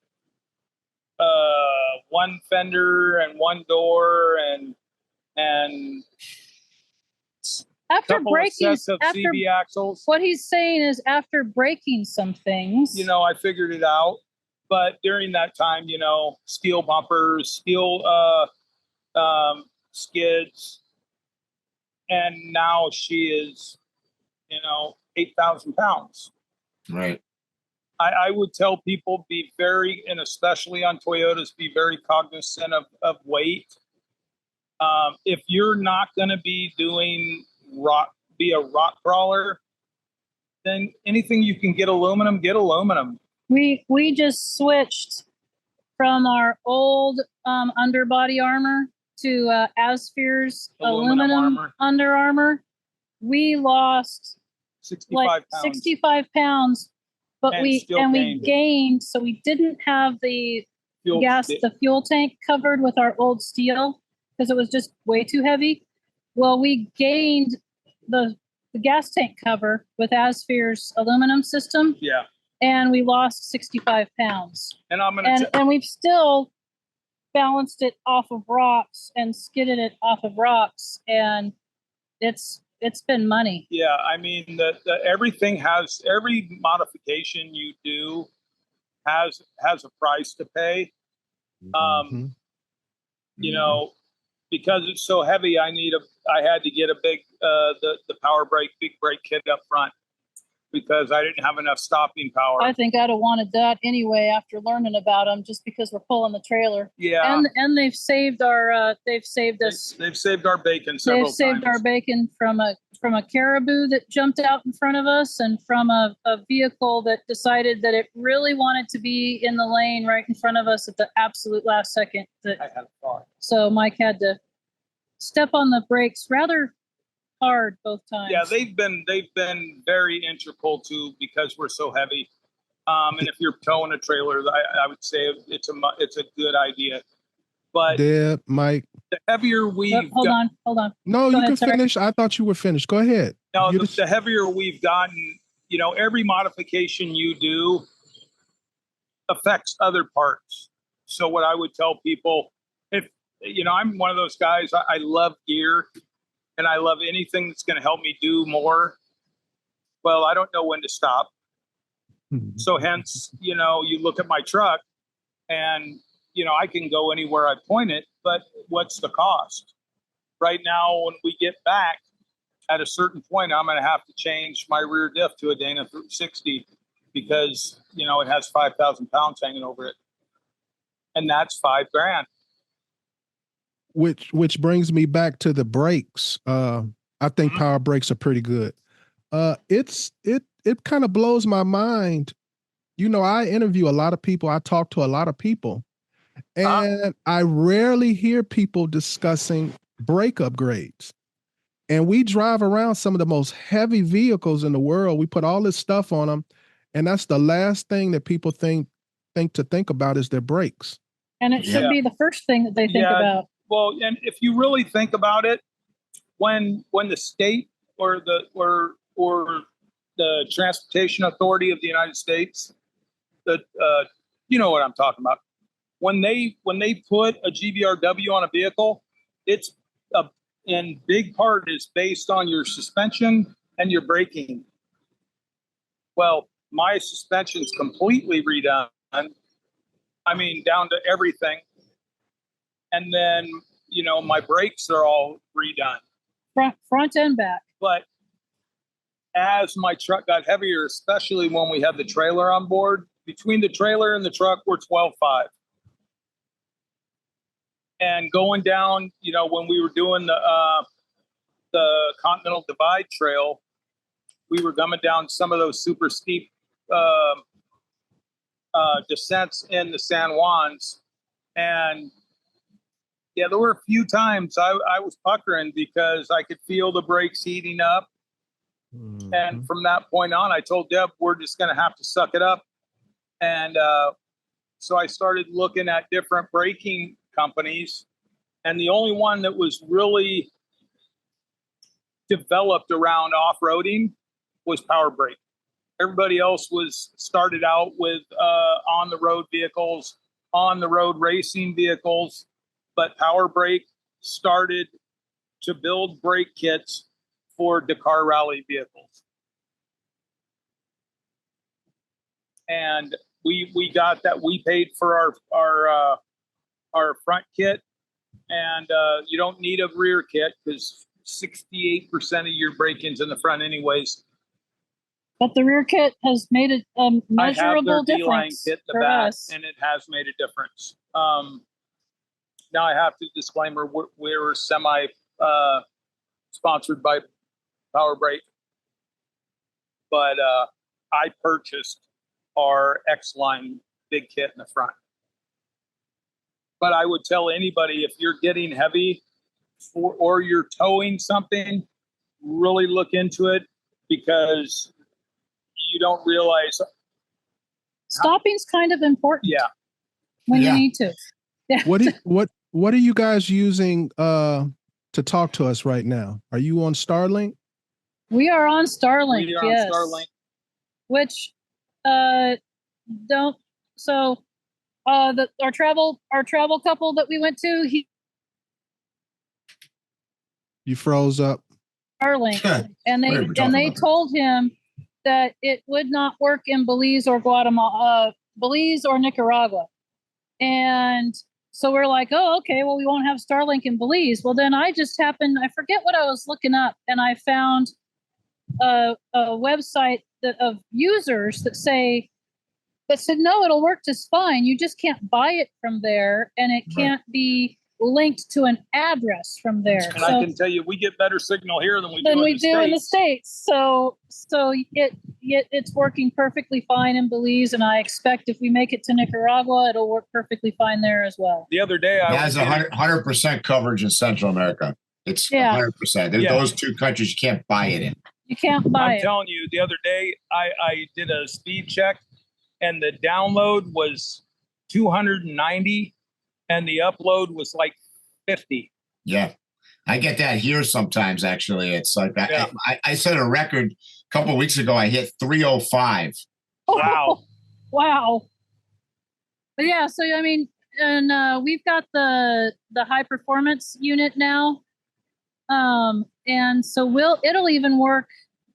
one fender and one door and after breaking CB axles, what he's saying is after breaking some things, I figured it out. but during that time, steel bumpers, steel skids, and now she is, 8,000 pounds. Right. I would tell people and especially on Toyotas, be very cognizant of weight. If you're not going to be doing be a rock crawler, then anything you can get aluminum, get aluminum. We just switched from our old underbody armor to Asphere's aluminum Under Armour. We lost 65 pounds, but we gained. So we didn't have the fuel tank covered with our old steel because it was just way too heavy. Well, we gained the gas tank cover with Asphere's aluminum system. Yeah. And we lost 65 pounds. And and we've still balanced it off of rocks and skidded it off of rocks, and it's been money. Yeah, I mean, every modification you do has a price to pay. Because it's so heavy, I had to get a big the power brake, big brake kit up front because I didn't have enough stopping power. I think I'd have wanted that anyway after learning about them, just because we're pulling the trailer. Yeah, and they've saved our They've saved our bacon several times. They've saved our bacon from a caribou that jumped out in front of us, and from a vehicle that decided that it really wanted to be in the lane right in front of us at the absolute last second. I had a thought. So Mike had to step on the brakes rather hard both times. Yeah, they've been very integral too, because we're so heavy. And if you're towing a trailer, I would say it's a good idea. But Deb, Mike, the heavier we've hold on. No, you can finish. I thought you were finished. Go ahead. No, the heavier we've gotten, every modification you do affects other parts. So what I would tell people, if I'm one of those guys, I love gear. And I love anything that's going to help me do more. Well, I don't know when to stop. So hence, you look at my truck and, I can go anywhere I point it, but what's the cost? Right now, when we get back at a certain point, I'm going to have to change my rear diff to a Dana 360 because, it has 5,000 pounds hanging over it. And that's $5,000. Which brings me back to the brakes. I think power brakes are pretty good. It kind of blows my mind. I interview a lot of people. I talk to a lot of people, and I rarely hear people discussing brake upgrades. And we drive around some of the most heavy vehicles in the world. We put all this stuff on them, and that's the last thing that people think about is their brakes. And it should be the first thing that they think about. Well, and if you really think about it, when the state or the Transportation Authority of the United States, you know what I'm talking about. When they put a GVRW on a vehicle, it's in big part is based on your suspension and your braking. Well, my suspension's completely redone. I mean, down to everything. And then, my brakes are all redone. Front and back. But as my truck got heavier, especially when we had the trailer on board, between the trailer and the truck, we're 12.5. And going down, when we were doing the Continental Divide Trail, we were coming down some of those super steep descents in the San Juans. And yeah, there were a few times I was puckering because I could feel the brakes heating up. Mm-hmm. And from that point on, I told Deb, we're just going to have to suck it up. And so I started looking at different braking companies. And the only one that was really developed around off-roading was Power Brake. Everybody else started out with on-the-road vehicles, on-the-road racing vehicles. But Power Brake started to build brake kits for Dakar Rally vehicles. And we got that. We paid for our front kit, and you don't need a rear kit because 68% of your break-ins in the front anyways. But the rear kit has made a measurable difference kit in the for back, us. and it has made a difference. Now I have to disclaimer: we're semi sponsored by Power Brake, but I purchased our X-Line big kit in the front. But I would tell anybody, if you're getting heavy or you're towing something, really look into it, because you don't realize stopping's kind of important. Yeah. When you need to. Yeah. What are you guys using to talk to us right now? Are you on Starlink? We are on Starlink. We are yes. on Starlink. Which our travel couple that we went to, You froze up. Starlink, and they told him that it would not work in Belize or Belize or Nicaragua. And so we're like, oh, okay, well, we won't have Starlink in Belize. Well, then I forget what I was looking up, and I found a website of users that said, no, it'll work just fine. You just can't buy it from there, and it can't be linked to an address from there. And I can tell you, we get better signal here than we do in the States. So it's working perfectly fine in Belize, and I expect if we make it to Nicaragua, it'll work perfectly fine there as well. The other day, it has 100% coverage in Central America. It's 100%. Those two countries, you can't buy it in. You can't buy it. I'm telling you, the other day, I did a speed check, and the download was 290, and the upload was like 50. Yeah. I get that here sometimes, actually. It's like I set a record a couple of weeks ago. I hit 305. Wow. Wow. But yeah, so I mean, and we've got the high performance unit now. And so it'll even work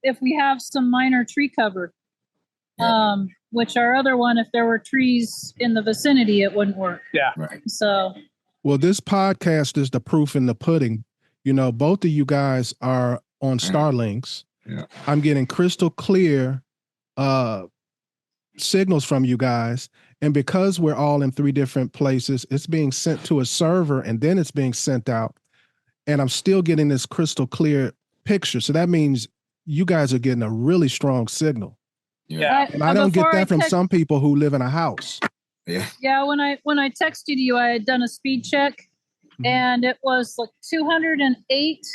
if we have some minor tree cover. Which our other one, if there were trees in the vicinity, it wouldn't work. Yeah. Right. So. Well, this podcast is the proof in the pudding. You know, both of you guys are on Starlinks. Yeah. I'm getting crystal clear signals from you guys. And because we're all in 3 different places, it's being sent to a server and then it's being sent out. And I'm still getting this crystal clear picture. So that means you guys are getting a really strong signal. Yeah. And I don't get that from some people who live in a house. Yeah. Yeah. When I texted you, I had done a speed check, and it was like 208,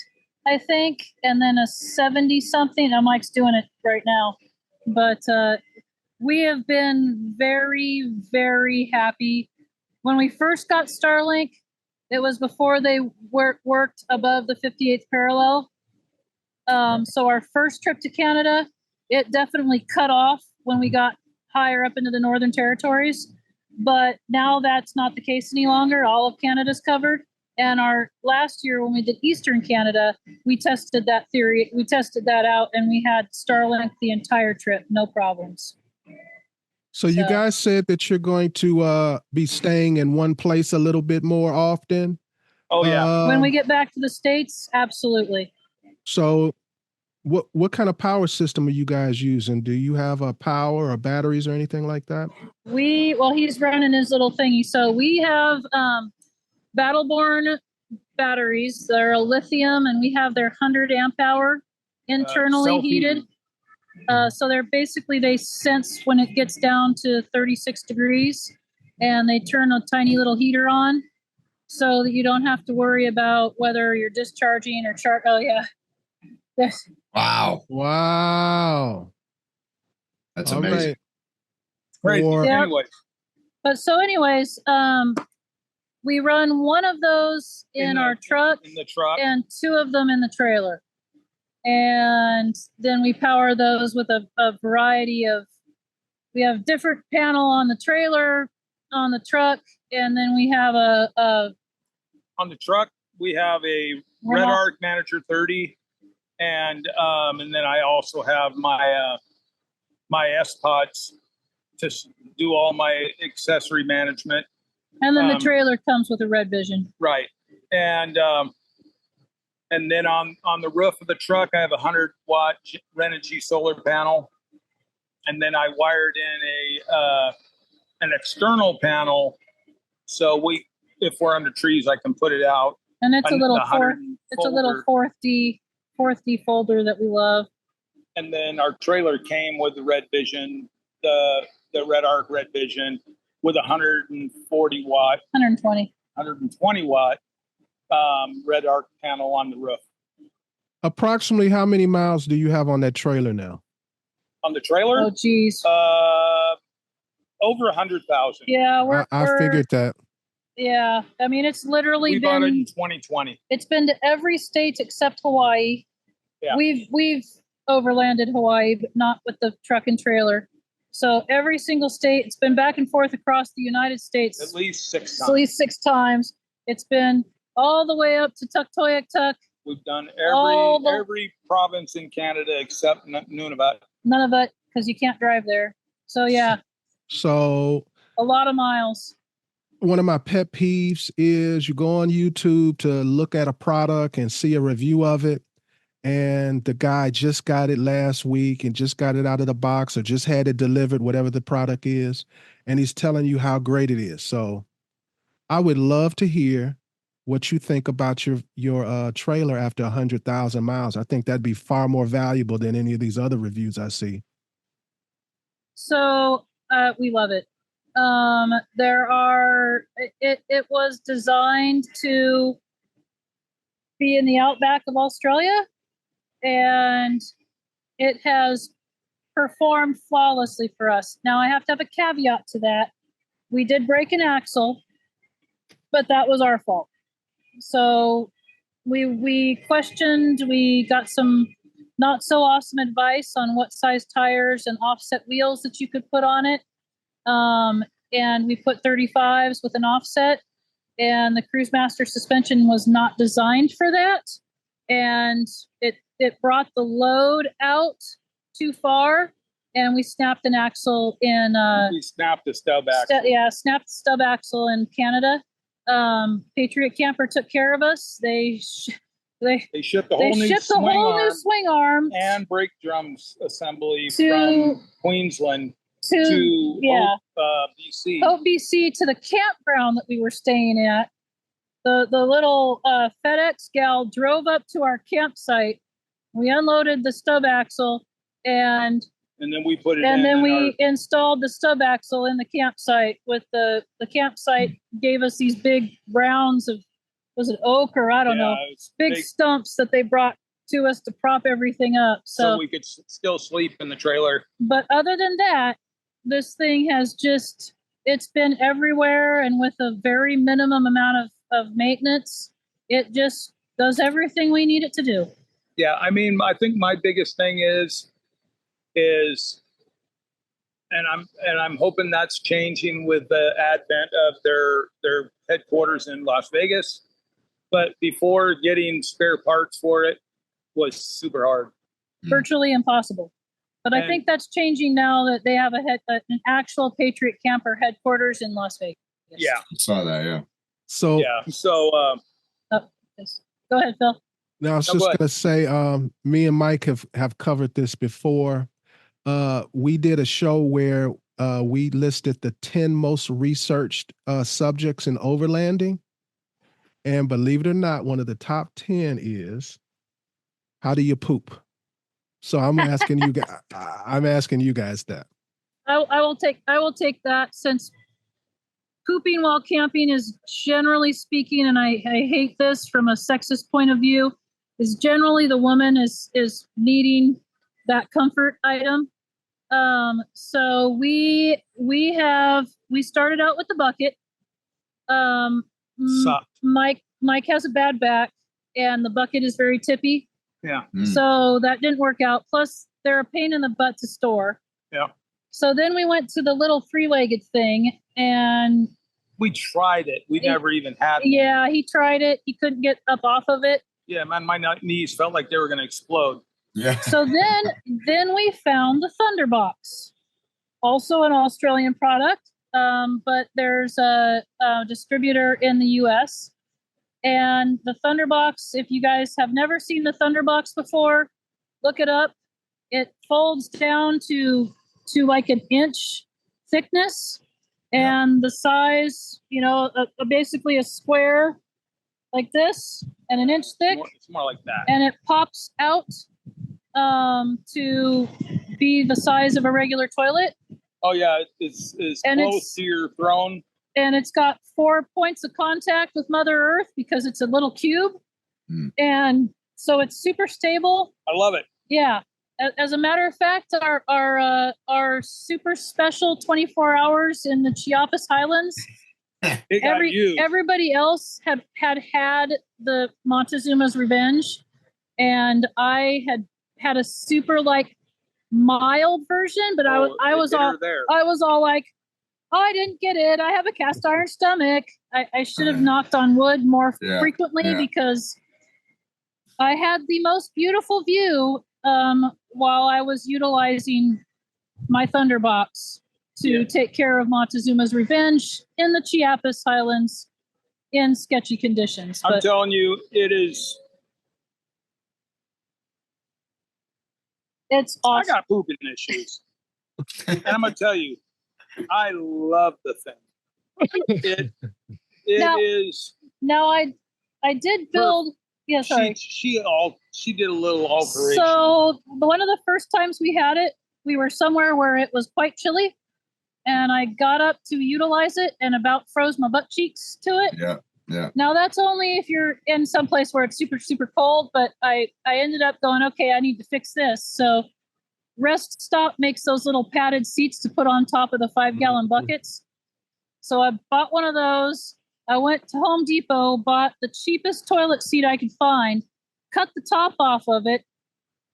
I think, and then a 70 something. Mike's doing it right now, but we have been very, very happy. When we first got Starlink, it was before they worked above the 58th parallel. So our first trip to Canada, it definitely cut off when we got higher up into the Northern Territories. But now that's not the case any longer. All of Canada's covered. And our last year when we did Eastern Canada, we tested that theory. We tested that out, and we had Starlink the entire trip, no problems. So you guys said that you're going to be staying in one place a little bit more often? Oh, yeah. When we get back to the States, absolutely. So what kind of power system are you guys using? Do you have a power or batteries or anything like that? He's running his little thingy. So we have Battleborn batteries. They're a lithium, and we have their 100 amp hour internally heated. So they sense when it gets down to 36 degrees, and they turn a tiny little heater on so that you don't have to worry about whether you're discharging or Oh, yeah. Wow. That's amazing. Right. Crazy. Yeah. Anyway. But we run one of those in our truck, and 2 of them in the trailer. And then we power those with a variety of, we have different panel on the trailer, on the truck, and then we have on the truck, we have a Red Arc Manager 30. And then I also have my my S-Pods to do all my accessory management. And then the trailer comes with a red vision. Right. And then on the roof of the truck, I have a 100-watt Renogy solar panel. And then I wired in an external panel. So if we're under trees, I can put it out. And it's a little fourth D folder that we love. And then our trailer came with the red vision, the red arc red vision with 140 watt, 120 watt red arc panel on the roof. Approximately how many miles do you have on that trailer now? On the trailer? Oh, geez. Over 100,000. Yeah, I figured that. Yeah, I mean, it's literally we bought it in 2020. It's been to every state except Hawaii. Yeah. We've overlanded Hawaii, but not with the truck and trailer. So every single state, it's been back and forth across the United States. At least 6 times. At least 6 times. It's been all the way up to Tuktoyaktuk. We've done every province in Canada except Nunavut. None of it, because you can't drive there. So yeah. So a lot of miles. One of my pet peeves is you go on YouTube to look at a product and see a review of it, and the guy just got it last week and just got it out of the box or just had it delivered, whatever the product is, and he's telling you how great it is. So I would love to hear what you think about your trailer after 100,000 miles. I think that'd be far more valuable than any of these other reviews I see. So we love it. It was designed to be in the outback of Australia, and it has performed flawlessly for us. Now I have to have a caveat to that. We did break an axle, but that was our fault. So we questioned, we got some not so awesome advice on what size tires and offset wheels that you could put on it. And we put 35s with an offset, and the Cruise Master suspension was not designed for that. And it brought the load out too far, and we snapped an axle in, we snapped the stub axle. Snapped the stub axle in Canada. Patriot Camper took care of us. They shipped the whole new swing arm and brake drums assembly from Queensland to BC. Hope BC to the campground that we were staying at. The little FedEx gal drove up to our campsite. We unloaded the stub axle and then we put it in. And then we installed the stub axle in the campsite. With the campsite gave us these big rounds of, was it oak or I don't know, big stumps that they brought to us to prop everything up. So we could still sleep in the trailer. But other than that, this thing has it's been everywhere, and with a very minimum amount of maintenance, it just does everything we need it to do. Yeah, I mean, I think my biggest thing is and I'm hoping that's changing with the advent of their headquarters in Las Vegas. But before, getting spare parts for it was super hard. Virtually impossible. But I think that's changing now that they have an actual Patriot Camper headquarters in Las Vegas. Yeah. I saw that, yeah. So go ahead, Phil. Now I was just going to say, me and Mike have covered this before. We did a show where we listed the 10 most researched subjects in overlanding. And believe it or not, one of the top 10 is, how do you poop? So I'm asking you guys. I'm asking you guys that. I will take that, since pooping while camping is, generally speaking, and I hate this from a sexist point of view, is generally the woman is needing that comfort item. So we started out with the bucket. Mike has a bad back, and the bucket is very tippy. Yeah. So that didn't work out. Plus, they're a pain in the butt to store. Yeah. So then we went to the little 3-legged thing, and we tried it. We never even had one. Yeah, he tried it. He couldn't get up off of it. Yeah, man, my knees felt like they were going to explode. Yeah. So then we found the Thunderbox. also an Australian product, but there's a distributor in the U.S. And the Thunderbox, if you guys have never seen the Thunderbox before, look it up. It folds down to like an inch thickness, and the size, basically a square like this and an inch thick. It's more like that. And it pops out to be the size of a regular toilet. Oh yeah, it's close to your throne. And it's got 4 points of contact with Mother Earth because it's a little cube. And so it's super stable. I love it. Yeah. As a matter of fact, our super special 24 hours in the Chiapas Highlands, everybody else had the Montezuma's Revenge, and I had a super like mild version, but I was all like, oh, I didn't get it. I have a cast iron stomach. I should have knocked on wood more frequently because I had the most beautiful view while I was utilizing my Thunderbox to take care of Montezuma's Revenge in the Chiapas Highlands in sketchy conditions. I'm telling you, it's awesome. I got pooping issues. And I'm going to tell you, I love the thing. Now I did build. Yeah, sorry. She did a little alteration. So one of the first times we had it, we were somewhere where it was quite chilly, and I got up to utilize it and about froze my butt cheeks to it. Yeah. Now that's only if you're in some place where it's super, super cold, but I ended up going, okay, I need to fix this. So Rest Stop makes those little padded seats to put on top of the 5-gallon buckets. So I bought one of those. I went to Home Depot, bought the cheapest toilet seat I could find, cut the top off of it,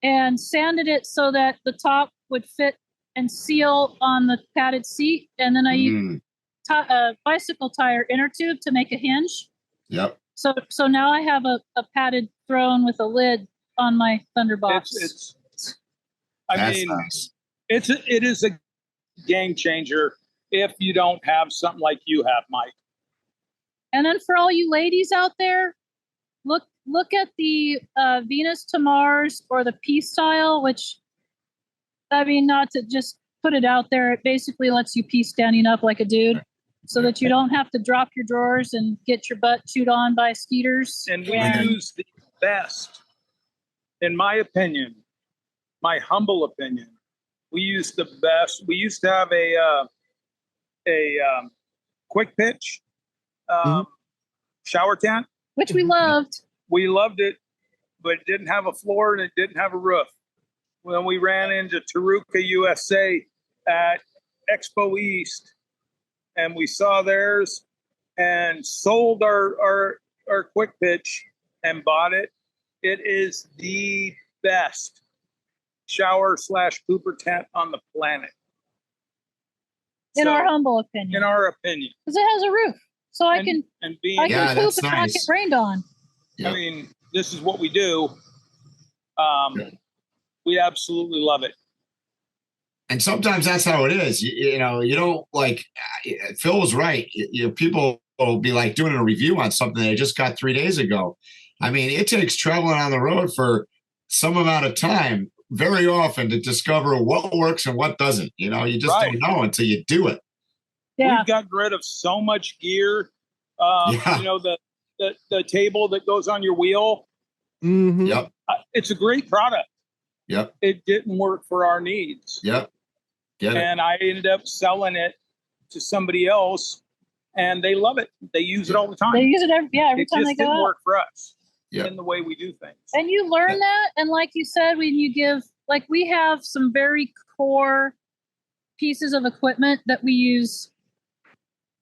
and sanded it so that the top would fit and seal on the padded seat. And then I used a bicycle tire inner tube to make a hinge. Yep. So now I have a padded throne with a lid on my Thunderbox. Nice. It is a game changer if you don't have something like you have, Mike. And then for all you ladies out there, look at the Venus to Mars or the Peace style, which, I mean, not to just put it out there, it basically lets you pee standing up like a dude so that you don't have to drop your drawers and get your butt chewed on by skeeters. And we use the best, in my opinion, my humble opinion, we use the best. We used to have a quick pitch shower tent, which we loved. We loved it, but it didn't have a floor and it didn't have a roof. When we ran into Taruka, USA at Expo East, and we saw theirs and sold our quick pitch and bought it. It is the best shower / pooper tent on the planet. In our humble opinion. In our opinion. Because it has a roof. So I can poop and not get rained on. Yep. I mean, this is what we do. We absolutely love it. And sometimes that's how it is. You don't like, Phil was right. People will be like doing a review on something they just got 3 days ago. I mean, it takes traveling on the road for some amount of time very often to discover what works and what doesn't. You just don't know until you do it. Yeah. We've gotten rid of so much gear. The table that goes on your wheel. Mm-hmm. Yep. It's a great product. Yep. It didn't work for our needs. Yep. And I ended up selling it to somebody else, and they love it. They use it all the time. They use it every time they go out. It just didn't work for us in the way we do things. And you learn that, and like you said, when you give, like we have some very core pieces of equipment that we use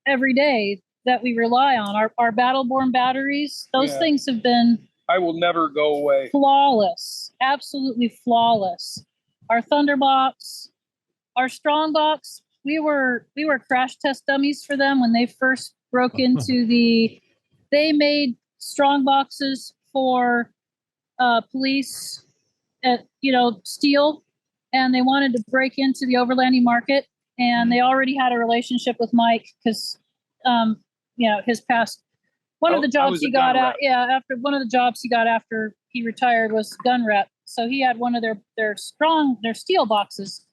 every day that we rely on. Our Battleborn batteries, those things have been I will never go away. Flawless. Absolutely flawless. Our Thunderbox, our Strongbox, we were crash test dummies for them when they first broke into they made strong boxes for police at steel, and they wanted to break into the overlanding market. and they already had a relationship with Mike because, his past one of the jobs he got after one of the jobs he got after he retired was gun rep. So he had one of their steel boxes.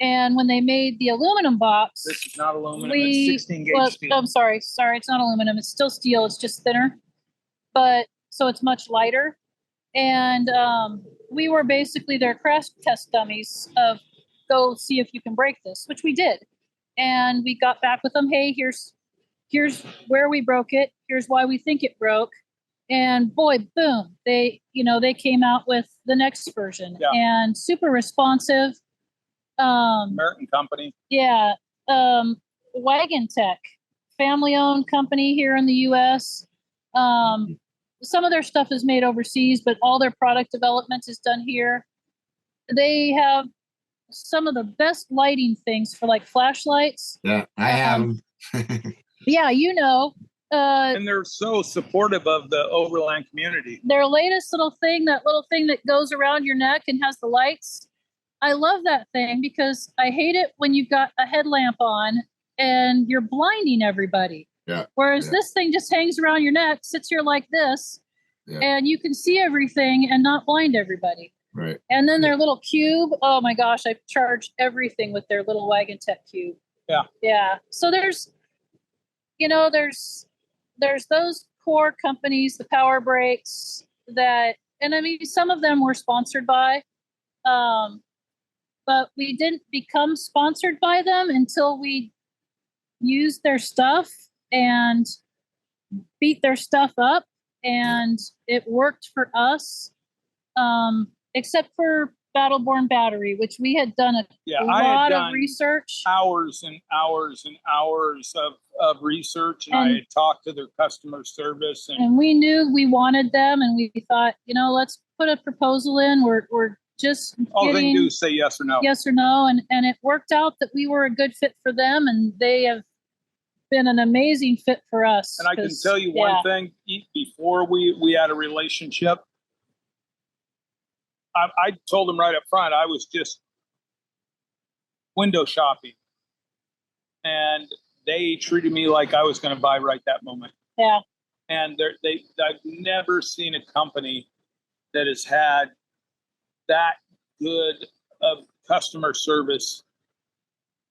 And when they made the aluminum box, this is not aluminum, it's 16 gauge steel. I'm sorry, it's not aluminum. It's still steel. It's just thinner, but so it's much lighter. And we were basically their crash test dummies of go see if you can break this, which we did. And we got back with them. Hey, here's where we broke it. Here's why we think it broke. And boy, boom, they came out with the next version and super responsive. American company. Yeah. Wagon Tech, family owned company here in the US. Some of their stuff is made overseas, but all their product development is done here. They have some of the best lighting things for like flashlights. Yeah, I have them. Yeah, and they're so supportive of the Overland community. Their latest little thing that goes around your neck and has the lights. I love that thing because I hate it when you've got a headlamp on and you're blinding everybody. Yeah. Whereas this thing just hangs around your neck, sits here like this, and you can see everything and not blind everybody. Right. And then their little cube. Oh my gosh, I've charged everything with their little Wagon Tech cube. Yeah. Yeah. So there's those core companies, the Power Brakes that, and I mean, some of them were sponsored by, but we didn't become sponsored by them until we used their stuff and beat their stuff up, and it worked for us, except for Battleborn Battery, which we had done a lot of research. Hours and hours and hours of research, and I had talked to their customer service. And we knew we wanted them, and we thought, let's put a proposal in. We're just all they do is say yes or no. Yes or no. And it worked out that we were a good fit for them, and they have been an amazing fit for us. And I can tell you one thing, before we had a relationship, I told them right up front, I was just window shopping. And they treated me like I was going to buy right that moment. Yeah. And I've never seen a company that has had that good of customer service.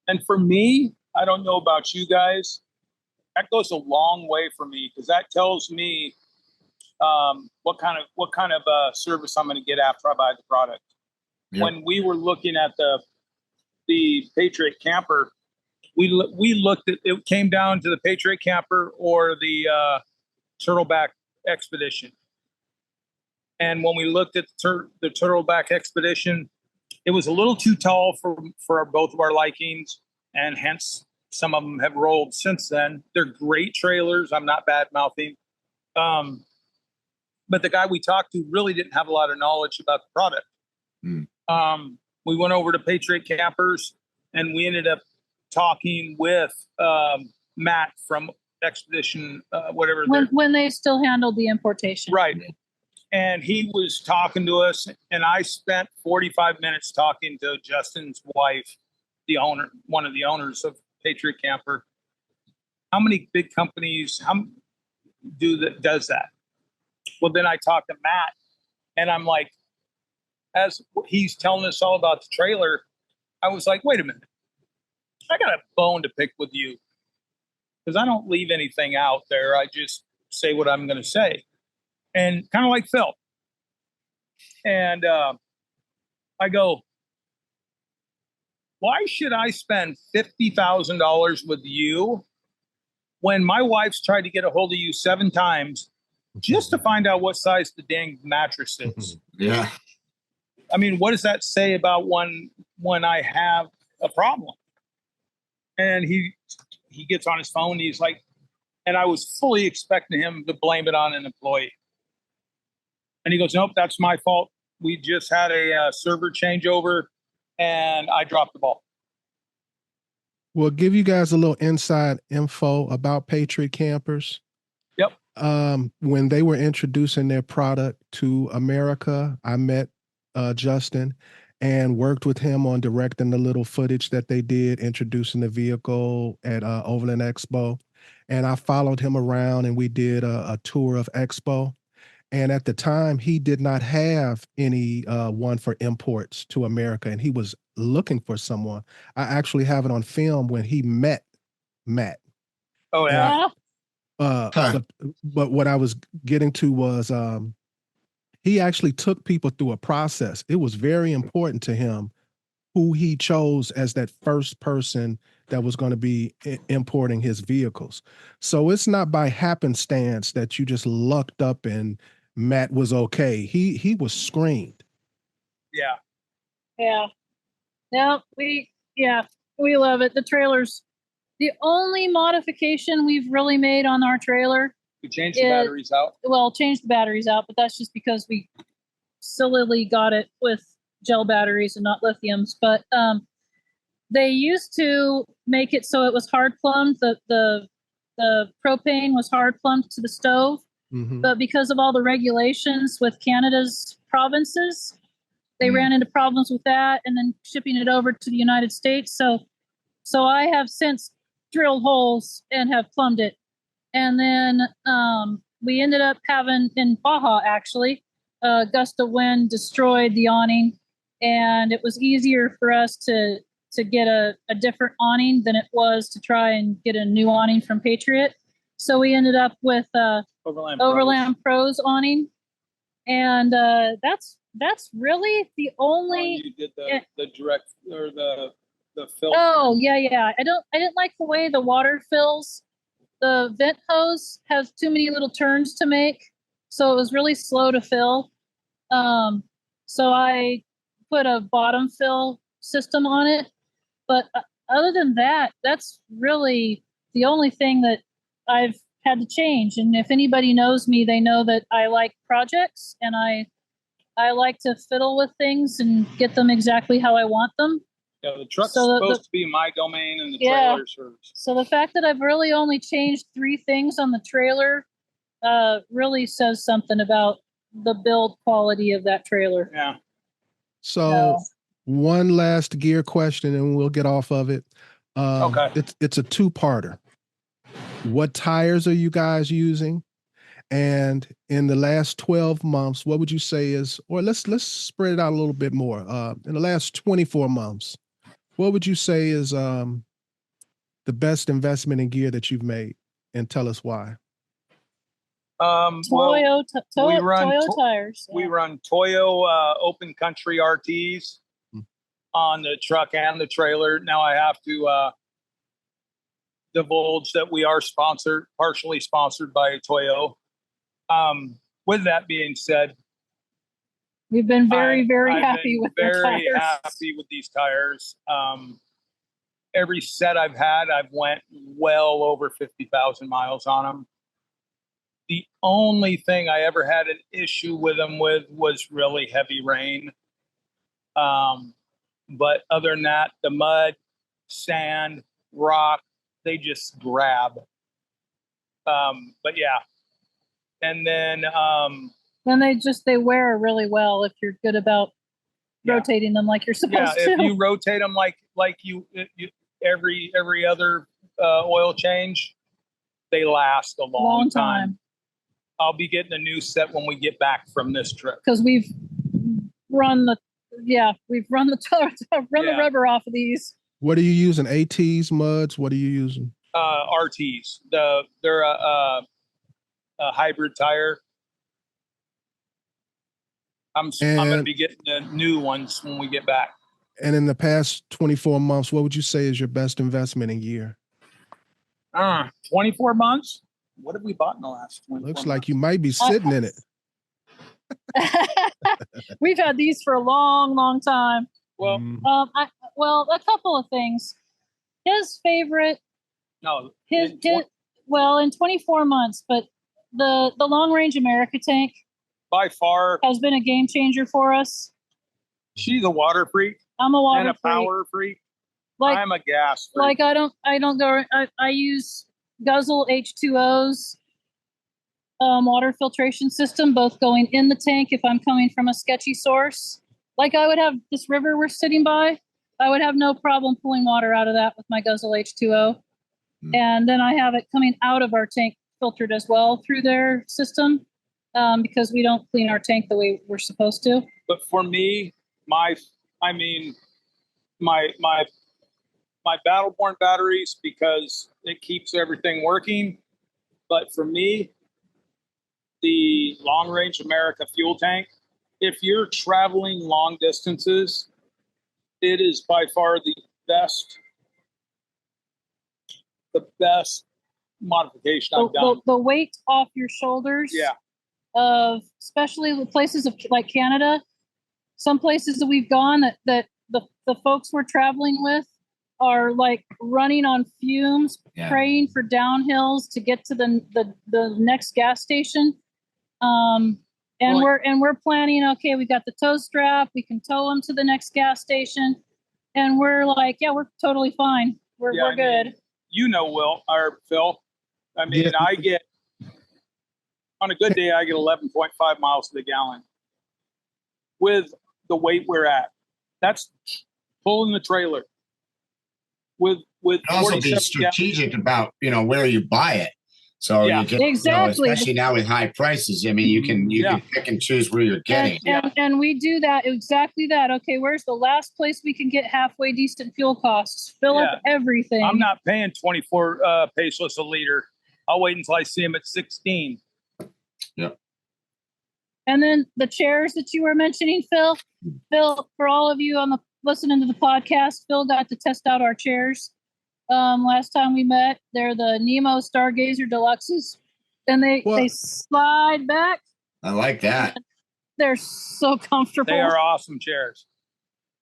And for me, I don't know about you guys, that goes a long way for me, because that tells me what kind of service I'm going to get after I buy the product. Yep. When we were looking at the Patriot Camper, we looked at, it came down to the Patriot Camper or the Turtleback Expedition. And when we looked at the Turtleback Expedition, it was a little too tall for both of our likings, and hence some of them have rolled since then. They're great trailers. I'm not bad mouthing. But the guy we talked to really didn't have a lot of knowledge about the product. We went over to Patriot Campers, and we ended up talking with Matt from Expedition, whatever. When they still handled the importation. Right. And he was talking to us, and I spent 45 minutes talking to Justin's wife, one of the owners of Patriot Camper. How many big companies does that? Well, then I talked to Matt, and I'm like, as he's telling us all about the trailer, I was like, wait a minute, I got a bone to pick with you, because I don't leave anything out there. I just say what I'm going to say. And kind of like Phil. And I go, why should I spend $50,000 with you when my wife's tried to get a hold of you 7 times just to find out what size the dang mattress is? Yeah. I mean, what does that say about when I have a problem? And he gets on his phone, and he's like, and I was fully expecting him to blame it on an employee. And he goes, nope, that's my fault. We just had a server changeover, and I dropped the ball. We'll give you guys a little inside info about Patriot Campers. Yep. When they were introducing their product to America, I met Justin, and worked with him on directing the little footage that they did, introducing the vehicle at Overland Expo. And I followed him around and we did a tour of Expo. And at the time, he did not have any one for imports to America, and he was looking for someone. I actually have it on film when he met Matt. Oh yeah. But what I was getting to was he actually took people through a process. It was very important to him who he chose as that first person that was going to be importing his vehicles. So it's not by happenstance that you just lucked up and Matt was okay. He was screened. Yeah. Yeah. No, we love it. The trailer's the only modification we've really made on our trailer. We changed the batteries out. Well, changed the batteries out, but that's just because we sillily got it with gel batteries and not lithiums. But they used to make it so it was hard plumbed. The propane was hard plumbed to the stove. Mm-hmm. But because of all the regulations with Canada's provinces, they ran into problems with that and then shipping it over to the United States. So I have since drilled holes and have plumbed it. And then we ended up having in Baja, actually, a gust of wind destroyed the awning. And it was easier for us to get a different awning than it was to try and get a new awning from Patriot. So we ended up with Overland Pros awning. And that's really the only. You did the direct or the fill. Oh yeah. I didn't like the way the water fills. The vent hose has too many little turns to make, so it was really slow to fill. So I put a bottom fill system on it. But other than that, that's really the only thing that I've had to change. And if anybody knows me, they know that I like projects and I like to fiddle with things and get them exactly how I want them. Yeah, the truck's supposed to be my domain and the trailer's hers. So the fact that I've really only changed 3 things on the trailer really says something about the build quality of that trailer. Yeah. So one last gear question and we'll get off of it. Okay. It's a 2-parter. What tires are you guys using? And in the last 12 months, what would you say is, or let's spread it out a little bit more. In the last 24 months, what would you say is the best investment in gear that you've made? And tell us why. Toyo tires. We run Toyo open country RTs on the truck and the trailer. Now I have to divulge that we are partially sponsored by Toyo. With that being said, we've been very happy with the tires. Very happy with these tires. Every set I've had, I've went well over 50,000 miles on them. The only thing I ever had an issue with them was really heavy rain. But other than that, the mud, sand, rock, they just grab. But yeah. And then they wear really well if you're good about rotating them like you're supposed to. If you rotate them like you every other oil change, they last a long time. I'll be getting a new set when we get back from this trip because we've run the rubber off of these. What are you using? ATs, muds? What are you using? RTs. They're a hybrid tire. I'm going to be getting the new ones when we get back. And in the past 24 months, what would you say is your best investment in gear? 24 months? What have we bought in the last 24 Looks months? like you might be sitting in it. We've had these for a long time. Well, a couple of things. His favorite. No. In 24 months, but the Long Range America tank by far has been a game changer for us. She's a water freak. I'm a water freak. Power freak. Like, I'm a gas freak. Like I don't go. I use Guzzle H2O's water filtration system, both going in the tank if I'm coming from a sketchy source, like I would have this river we're sitting by. I would have no problem pulling water out of that with my Guzzle H2O. And then I have it coming out of our tank filtered as well through their system, because we don't clean our tank the way we're supposed to. But for me, my Battleborn batteries, because it keeps everything working. But for me, the Long Range America fuel tank, if you're traveling long distances, it is by far the best modification I've done. The weight off your shoulders. Yeah. Of especially the places of like Canada, some places that we've gone that the folks we're traveling with are like running on fumes, praying for downhills to get to the next gas station. We're planning, okay, we got the tow strap, we can tow them to the next gas station. And we're like, yeah, we're totally fine. We're good. Phil. I mean, I get, on a good day, I get 11.5 miles to the gallon with the weight we're at. That's pulling the trailer. With also be strategic about where you buy it. So you can, exactly, especially now with high prices. I mean, you can pick and choose where you're getting. And we do that, exactly that. Okay, where's the last place we can get halfway decent fuel costs? Fill up everything. I'm not paying 24 pesos a liter. I'll wait until I see them at 16. Yeah. And then the chairs that you were mentioning, Phil, for all of you listening to the podcast, Phil got to test out our chairs. Last time we met, they're the Nemo Stargazer Deluxes, and they slide back. I like that. They're so comfortable. They are awesome chairs.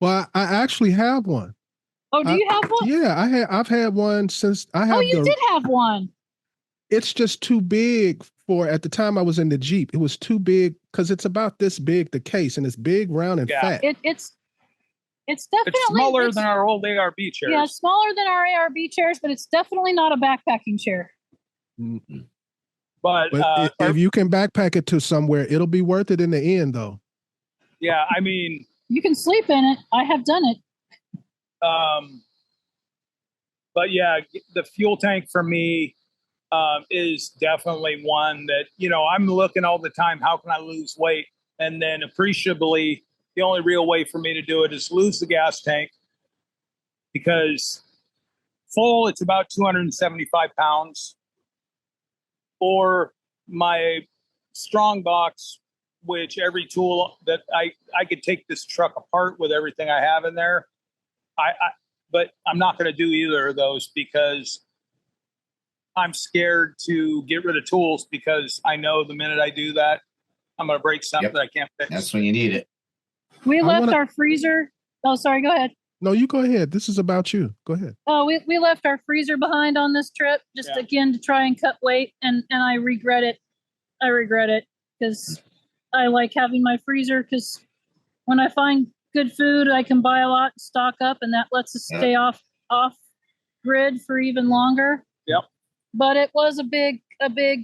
Well, I actually have one. Oh, do you have one? Yeah, I've had one since I have. Oh, you did have one. It's just too big for, at the time I was in the Jeep, it was too big because it's about this big, the case, and it's big, round, and fat. It's definitely smaller than our old ARB chairs. Yeah, smaller than our ARB chairs, but it's definitely not a backpacking chair. Mm-hmm. But if you can backpack it to somewhere, it'll be worth it in the end, though. Yeah, I mean, you can sleep in it. I have done it. But yeah, the fuel tank for me is definitely one that, I'm looking all the time. How can I lose weight? And then appreciably, the only real way for me to do it is lose the gas tank, because full, it's about 275 pounds. Or my strong box, which every tool that I could take this truck apart with everything I have in there. But I'm not going to do either of those because I'm scared to get rid of tools, because I know the minute I do that, I'm going to break something that I can't fix. That's when you need it. We left our freezer. Oh, sorry. Go ahead. No, you go ahead. This is about you. Go ahead. Oh, we left our freezer behind on this trip, just again to try and cut weight, and I regret it. I regret it because I like having my freezer, because when I find good food, I can buy a lot and stock up, and that lets us stay off grid for even longer. Yep. But it was a big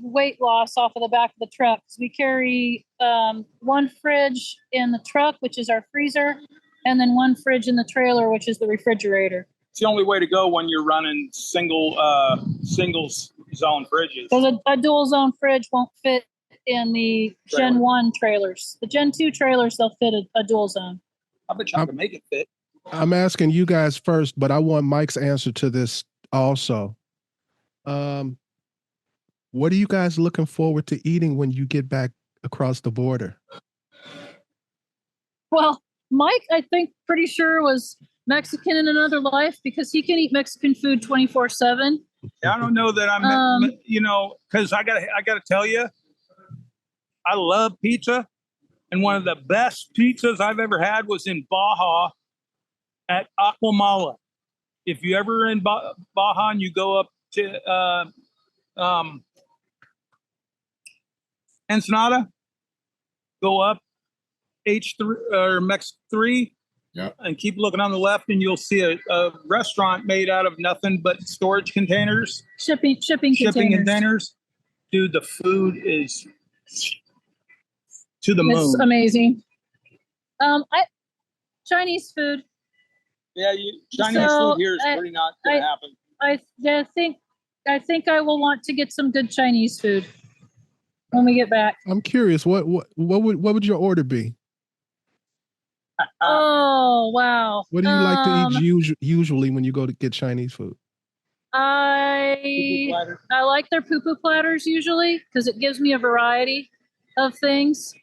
weight loss off of the back of the truck. We carry one fridge in the truck, which is our freezer, and then one fridge in the trailer, which is the refrigerator. It's the only way to go when you're running single zone fridges. Because a dual zone fridge won't fit in the Gen 1 trailers. The Gen 2 trailers, they'll fit a dual zone. I bet you can make it fit. I'm asking you guys first, but I want Mike's answer to this also. What are you guys looking forward to eating when you get back across the border? Well, Mike, I think pretty sure was Mexican in another life, because he can eat Mexican food 24/7. I don't know that I'm, because I gotta tell you, I love pizza, and one of the best pizzas I've ever had was in Baja at Aquamala. If you ever in Baja and you go up to Ensenada, go up H3 or Mex 3, and keep looking on the left, and you'll see a restaurant made out of nothing but storage containers, shipping containers. Dude, the food is to the moon. It's amazing. Chinese food. Yeah, Chinese food here is pretty not going to happen. I think I will want to get some good Chinese food when we get back. I'm curious, what would your order be? Oh wow! What do you like to eat usually when you go to get Chinese food? I like their poo-poo platters usually because it gives me a variety of things.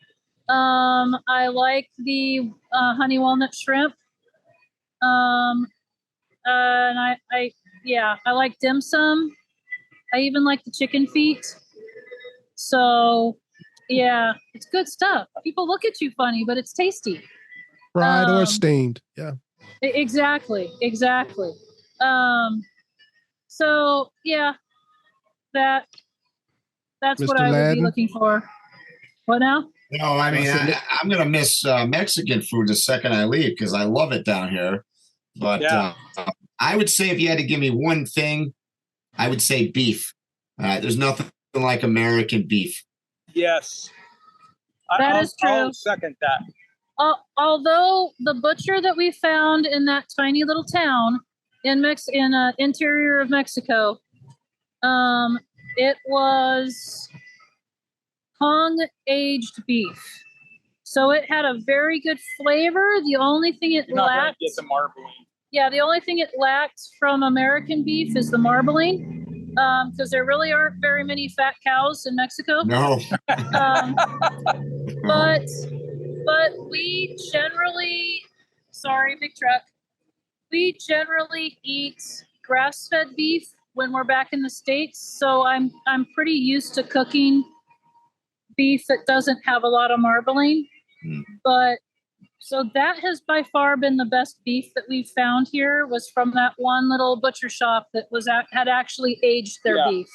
I like the honey walnut shrimp. And I like dim sum. I even like the chicken feet. So yeah, it's good stuff. People look at you funny, but it's tasty. Fried or steamed. Yeah. Exactly. So yeah, that's Mr. what I would Ladden? be looking for. What now? No, I mean, I'm going to miss Mexican food the second I leave because I love it down here. But I would say if you had to give me one thing, I would say beef. There's nothing like American beef. Yes. That is true. I'll second that. Although the butcher that we found in that tiny little town in interior of Mexico, it was Hong aged beef, so it had a very good flavor. The only thing it lacked, get the marbling. Yeah, the only thing it lacked from American beef is the marbling, because there really aren't very many fat cows in Mexico. No. But we generally, sorry, big truck. We generally eat grass-fed beef when we're back in the States. So I'm pretty used to cooking beef that doesn't have a lot of marbling. But so that has by far been the best beef that we've found here, was from that one little butcher shop that had actually aged their beef.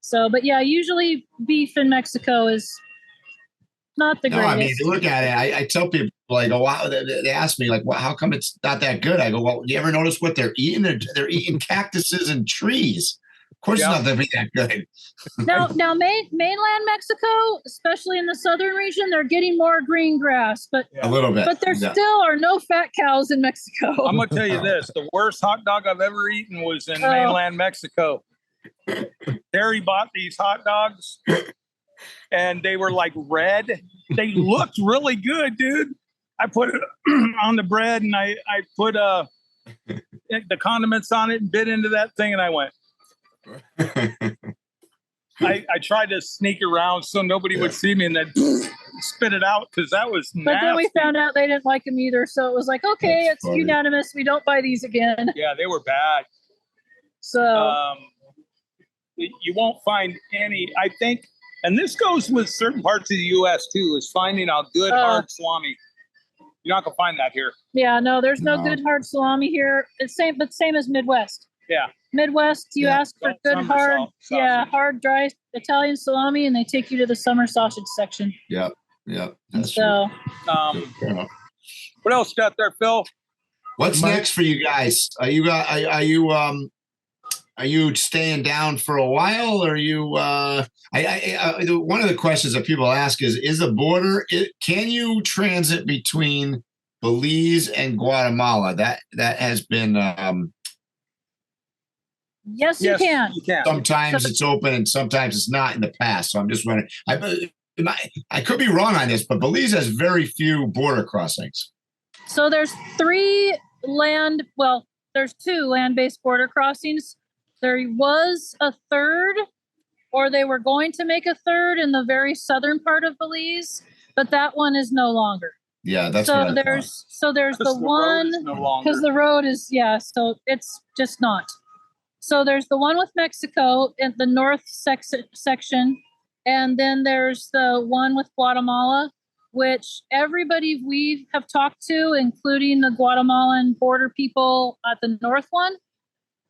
So, but yeah, usually beef in Mexico is not the greatest. I mean, if you look at it, I tell people, like, oh, wow, they ask me, like, well, how come it's not that good? I go, well, do you ever notice what they're eating? They're eating cactuses and trees. Of course, it's not going to be that good. Now, mainland Mexico, especially in the southern region, they're getting more green grass, but a little bit. But there still are no fat cows in Mexico. I'm going to tell you this: the worst hot dog I've ever eaten was in mainland Mexico. Terry bought these hot dogs, and they were like red. They looked really good, dude. I put it on the bread, and I put the condiments on it and bit into that thing, and I went. I tried to sneak around so nobody would see me and then spit it out because that was nasty. But then we found out they didn't like them either. So it was like, okay, it's unanimous. We don't buy these again. Yeah, they were bad. So you won't find any, I think, and this goes with certain parts of the U.S. too, is finding a good hard salami. You're not going to find that here. Yeah, no, there's no good hard salami here. It's same as Midwest. Yeah. Midwest, you ask for good hard, hard, dry Italian salami, and they take you to the summer sausage section. Yep. That's so, what else got there, Phil? What's next for you guys? Are you staying down for a while? Or are you? One of the questions that people ask is the border? Can you transit between Belize and Guatemala? That has been. Yes, you can. Sometimes it's open and sometimes it's not in the past. So I'm just wondering. I could be wrong on this, but Belize has very few border crossings. So there's there's 2 land-based border crossings. There was a third, or they were going to make a third in the very southern part of Belize, but that one is no longer. Yeah, that's so there's the one because the road is so it's just not. So there's the one with Mexico in the north section, and then there's the one with Guatemala, which everybody we have talked to, including the Guatemalan border people at the north one,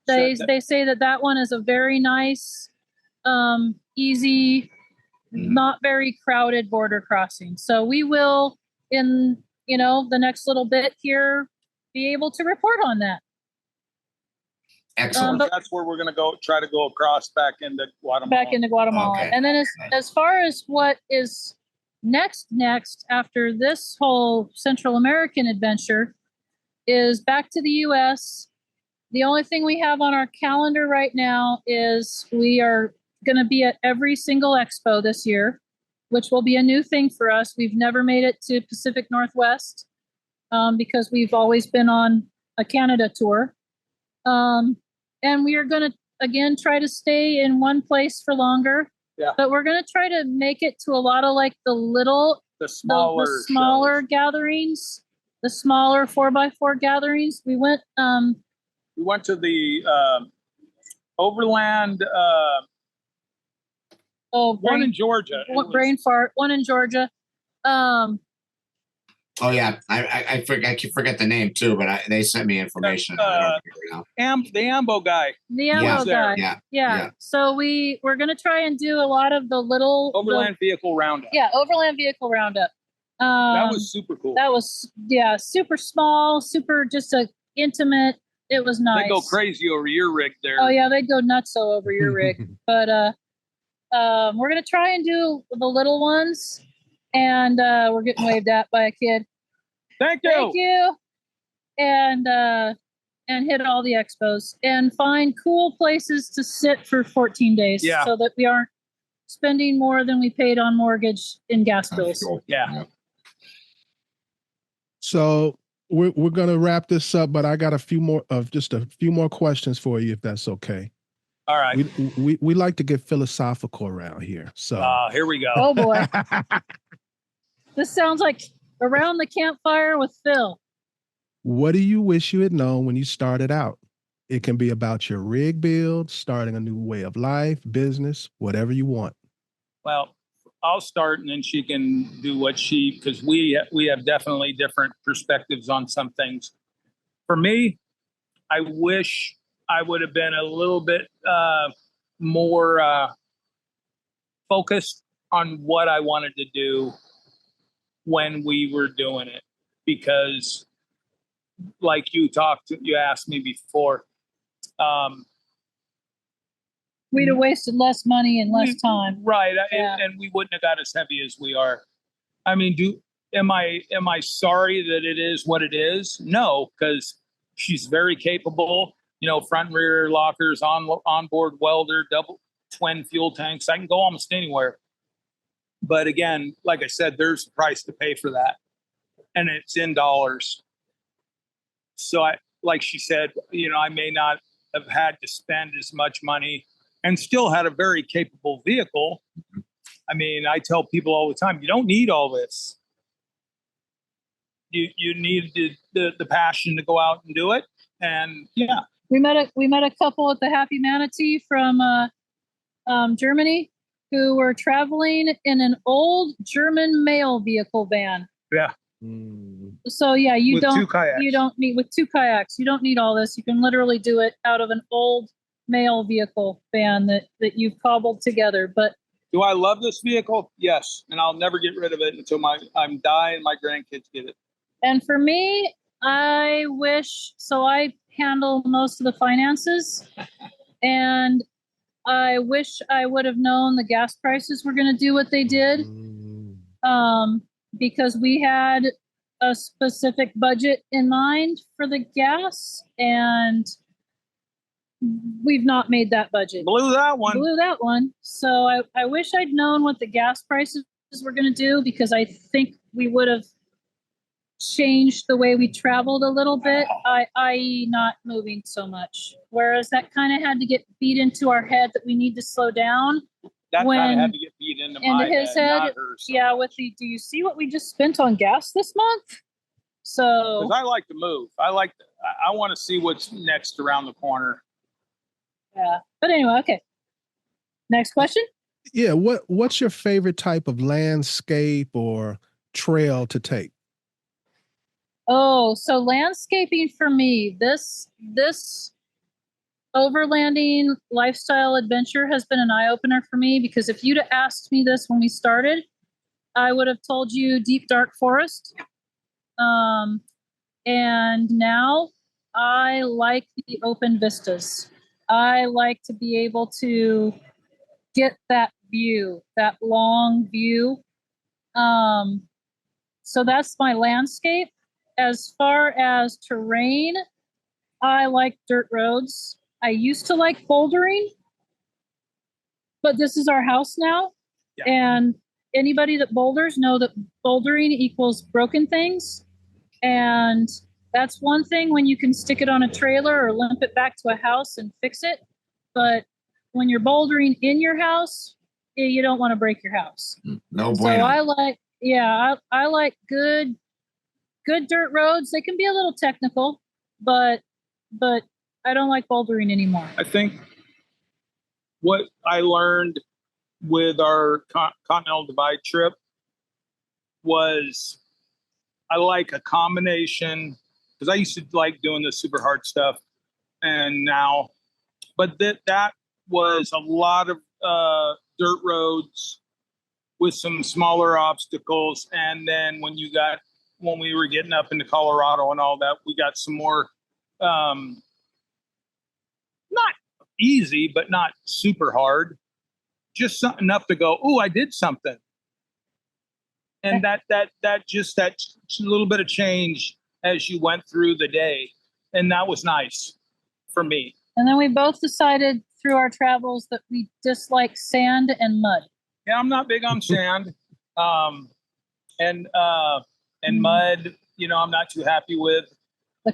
they say that one is a very nice, easy, not very crowded border crossing. So we will, in the next little bit here, be able to report on that. Excellent. That's where we're going to try to go across back into Guatemala. Okay. And then as far as what is next after this whole Central American adventure is back to the U.S. The only thing we have on our calendar right now is we are going to be at every single expo this year, which will be a new thing for us. We've never made it to Pacific Northwest because we've always been on a Canada tour. And we are going to, again, try to stay in one place for longer. Yeah. But we're going to try to make it to a lot of like the smaller gatherings, the smaller 4x4 gatherings. We went to the Overland one in Georgia. Brain fart. One in Georgia. Oh yeah, I forget the name too, but they sent me information. The Ambo guy. The Ambo guy. Yeah. So we're gonna try and do a lot of the little Overland Vehicle Roundup. Yeah, Overland Vehicle Roundup. That was super cool. That was super small, super just intimate. It was nice. They go crazy over your rig there. Oh yeah, they'd go nuts over your rig. But we're gonna try and do the little ones. And we're getting waved at by a kid. Thank you. And hit all the expos and find cool places to sit for 14 days so that we aren't spending more than we paid on mortgage in gas bills. Cool. Yeah. So we're going to wrap this up, but I got a few more questions for you, if that's okay. All right. We like to get philosophical around here. So here we go. Oh boy. This sounds like Around the Campfire with Phil. What do you wish you had known when you started out? It can be about your rig build, starting a new way of life, business, whatever you want. Well, I'll start and then she can do because we have definitely different perspectives on some things. For me, I wish I would have been a little bit more focused on what I wanted to do when we were doing it, because like you asked me before, we'd have wasted less money and less time. Right. Yeah. And we wouldn't have got as heavy as we are. I mean, am I sorry that it is what it is? No, because she's very capable, front and rear lockers, onboard welder, double twin fuel tanks. I can go almost anywhere. But again, like I said, there's a price to pay for that, and it's in dollars. So like she said, I may not have had to spend as much money and still had a very capable vehicle. I mean, I tell people all the time, you don't need all this. You need the passion to go out and do it. And yeah, we met a couple at the Happy Manatee from Germany who were traveling in an old German mail vehicle van. Yeah. So yeah, you don't need with 2 kayaks. You don't need all this. You can literally do it out of an old mail vehicle van that you've cobbled together. But do I love this vehicle? Yes, and I'll never get rid of it until I'm dying. My grandkids get it. And for me, I wish so. I handle most of the finances, and I wish I would have known the gas prices were going to do what they did, because we had a specific budget in mind for the gas, and we've not made that budget. Blew that one. So I wish I'd known what the gas prices were going to do, because I think we would have changed the way we traveled a little bit, i.e. not moving so much. Whereas that kind of had to get beat into our head that we need to slow down. That kind of had to get beat into his head. Not hers, so. Yeah, do you see what we just spent on gas this month? So because I like to move. I want to see what's next around the corner. Yeah. But anyway, okay. Next question? Yeah, what's your favorite type of landscape or trail to take? Oh, so landscaping for me, this overlanding lifestyle adventure has been an eye-opener for me, because if you'd have asked me this when we started, I would have told you deep, dark forest. And now I like the open vistas. I like to be able to get that view, that long view. So that's my landscape. As far as terrain, I like dirt roads. I used to like bouldering, but this is our house now. Yeah. And anybody that boulders know that bouldering equals broken things. And that's one thing when you can stick it on a trailer or limp it back to a house and fix it. But when you're bouldering in your house, you don't want to break your house. No bueno. So I like good dirt roads. They can be a little technical, but I don't like bouldering anymore. I think what I learned with our Continental Divide trip was I like a combination, because I used to like doing the super hard stuff, and now, but that was a lot of dirt roads with some smaller obstacles. And then when we were getting up into Colorado and all that, we got some more, not easy, but not super hard, just enough to go, oh, I did something. And that little bit of change as you went through the day. And that was nice for me. And then we both decided through our travels that we dislike sand and mud. Yeah, I'm not big on sand. And mud, I'm not too happy with.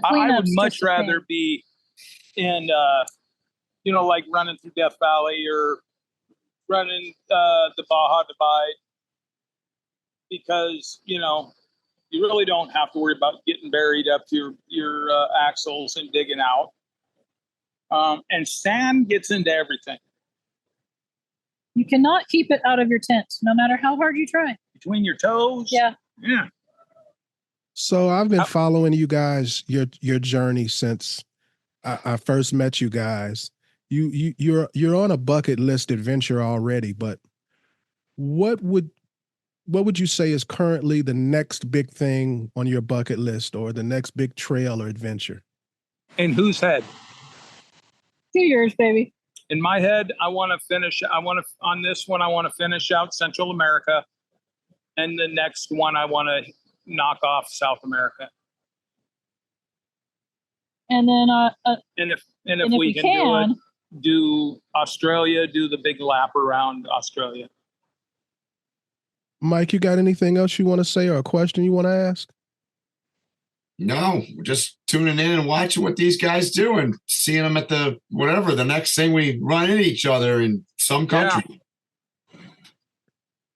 I would much rather be in, like running through Death Valley or running the Baja Divide, because, you really don't have to worry about getting buried up to your axles and digging out. And sand gets into everything. You cannot keep it out of your tent, no matter how hard you try. Between your toes. Yeah. Yeah. So I've been following you guys, your journey since I first met you guys. You're on a bucket list adventure already, but what would you say is currently the next big thing on your bucket list, or the next big trail or adventure? In whose head? 2 years, baby. In my head, on this one, I want to finish out Central America. And the next one, I want to knock off South America. And then, if we can do Australia, do the big lap around Australia. Mike, you got anything else you want to say or a question you want to ask? No, we're just tuning in and watching what these guys do and seeing them at the next thing we run into each other in some country. Yeah.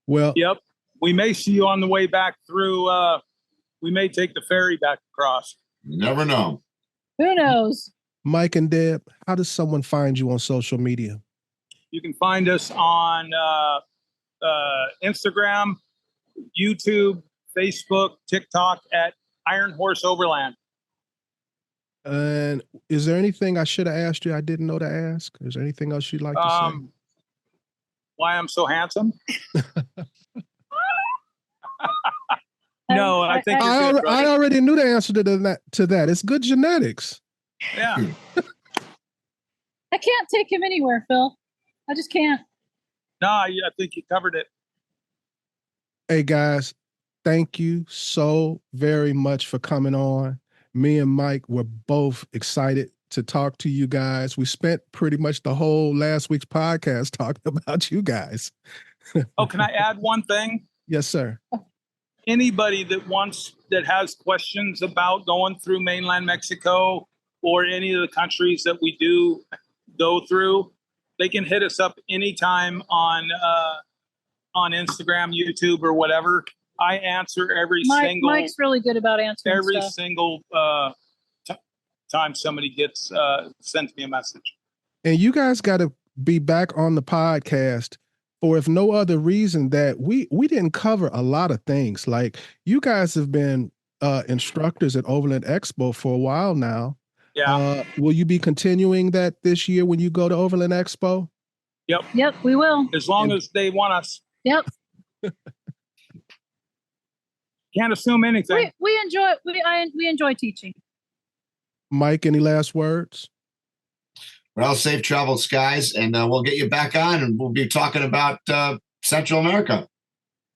Well, yep. We may see you on the way back through. We may take the ferry back across. You never know. Who knows? Mike and Deb, how does someone find you on social media? You can find us on Instagram, YouTube, Facebook, TikTok at Ironhorse Overland. And is there anything I should have asked you I didn't know to ask? Is there anything else you'd like to say? Why I'm so handsome? No, I think I already knew the answer to that. It's good genetics. Yeah. I can't take him anywhere, Phil. I just can't. No, I think you covered it. Hey, guys, thank you so very much for coming on. Me and Mike were both excited to talk to you guys. We spent pretty much the whole last week's podcast talking about you guys. Oh, can I add one thing? Yes, sir. Anybody that has questions about going through mainland Mexico or any of the countries that we do go through, they can hit us up anytime on Instagram, YouTube, or whatever. I answer every single. Mike's really good about answering every stuff. single time somebody sends me a message. And you guys got to be back on the podcast for, if no other reason, that we didn't cover a lot of things. Like, you guys have been instructors at Overland Expo for a while now. Yeah. Will you be continuing that this year when you go to Overland Expo? Yep, we will. As long as they want us. Yep. Can't assume anything. We enjoy teaching. Mike, any last words? Well, safe travels, guys, and we'll get you back on, and we'll be talking about Central America.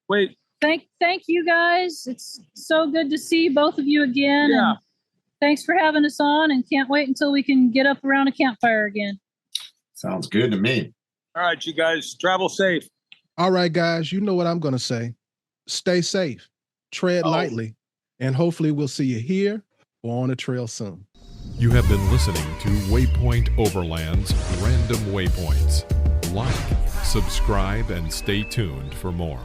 Wait, thank you guys. It's so good to see both of you again. Yeah. And thanks for having us on, and can't wait until we can get up around a campfire again. Sounds good to me. All right, you guys, travel safe. All right, guys, you know what I'm going to say. Stay safe, tread lightly, and hopefully we'll see you here or on the trail soon. You have been listening to Waypoint Overland's Random Waypoints. Like, subscribe, and stay tuned for more.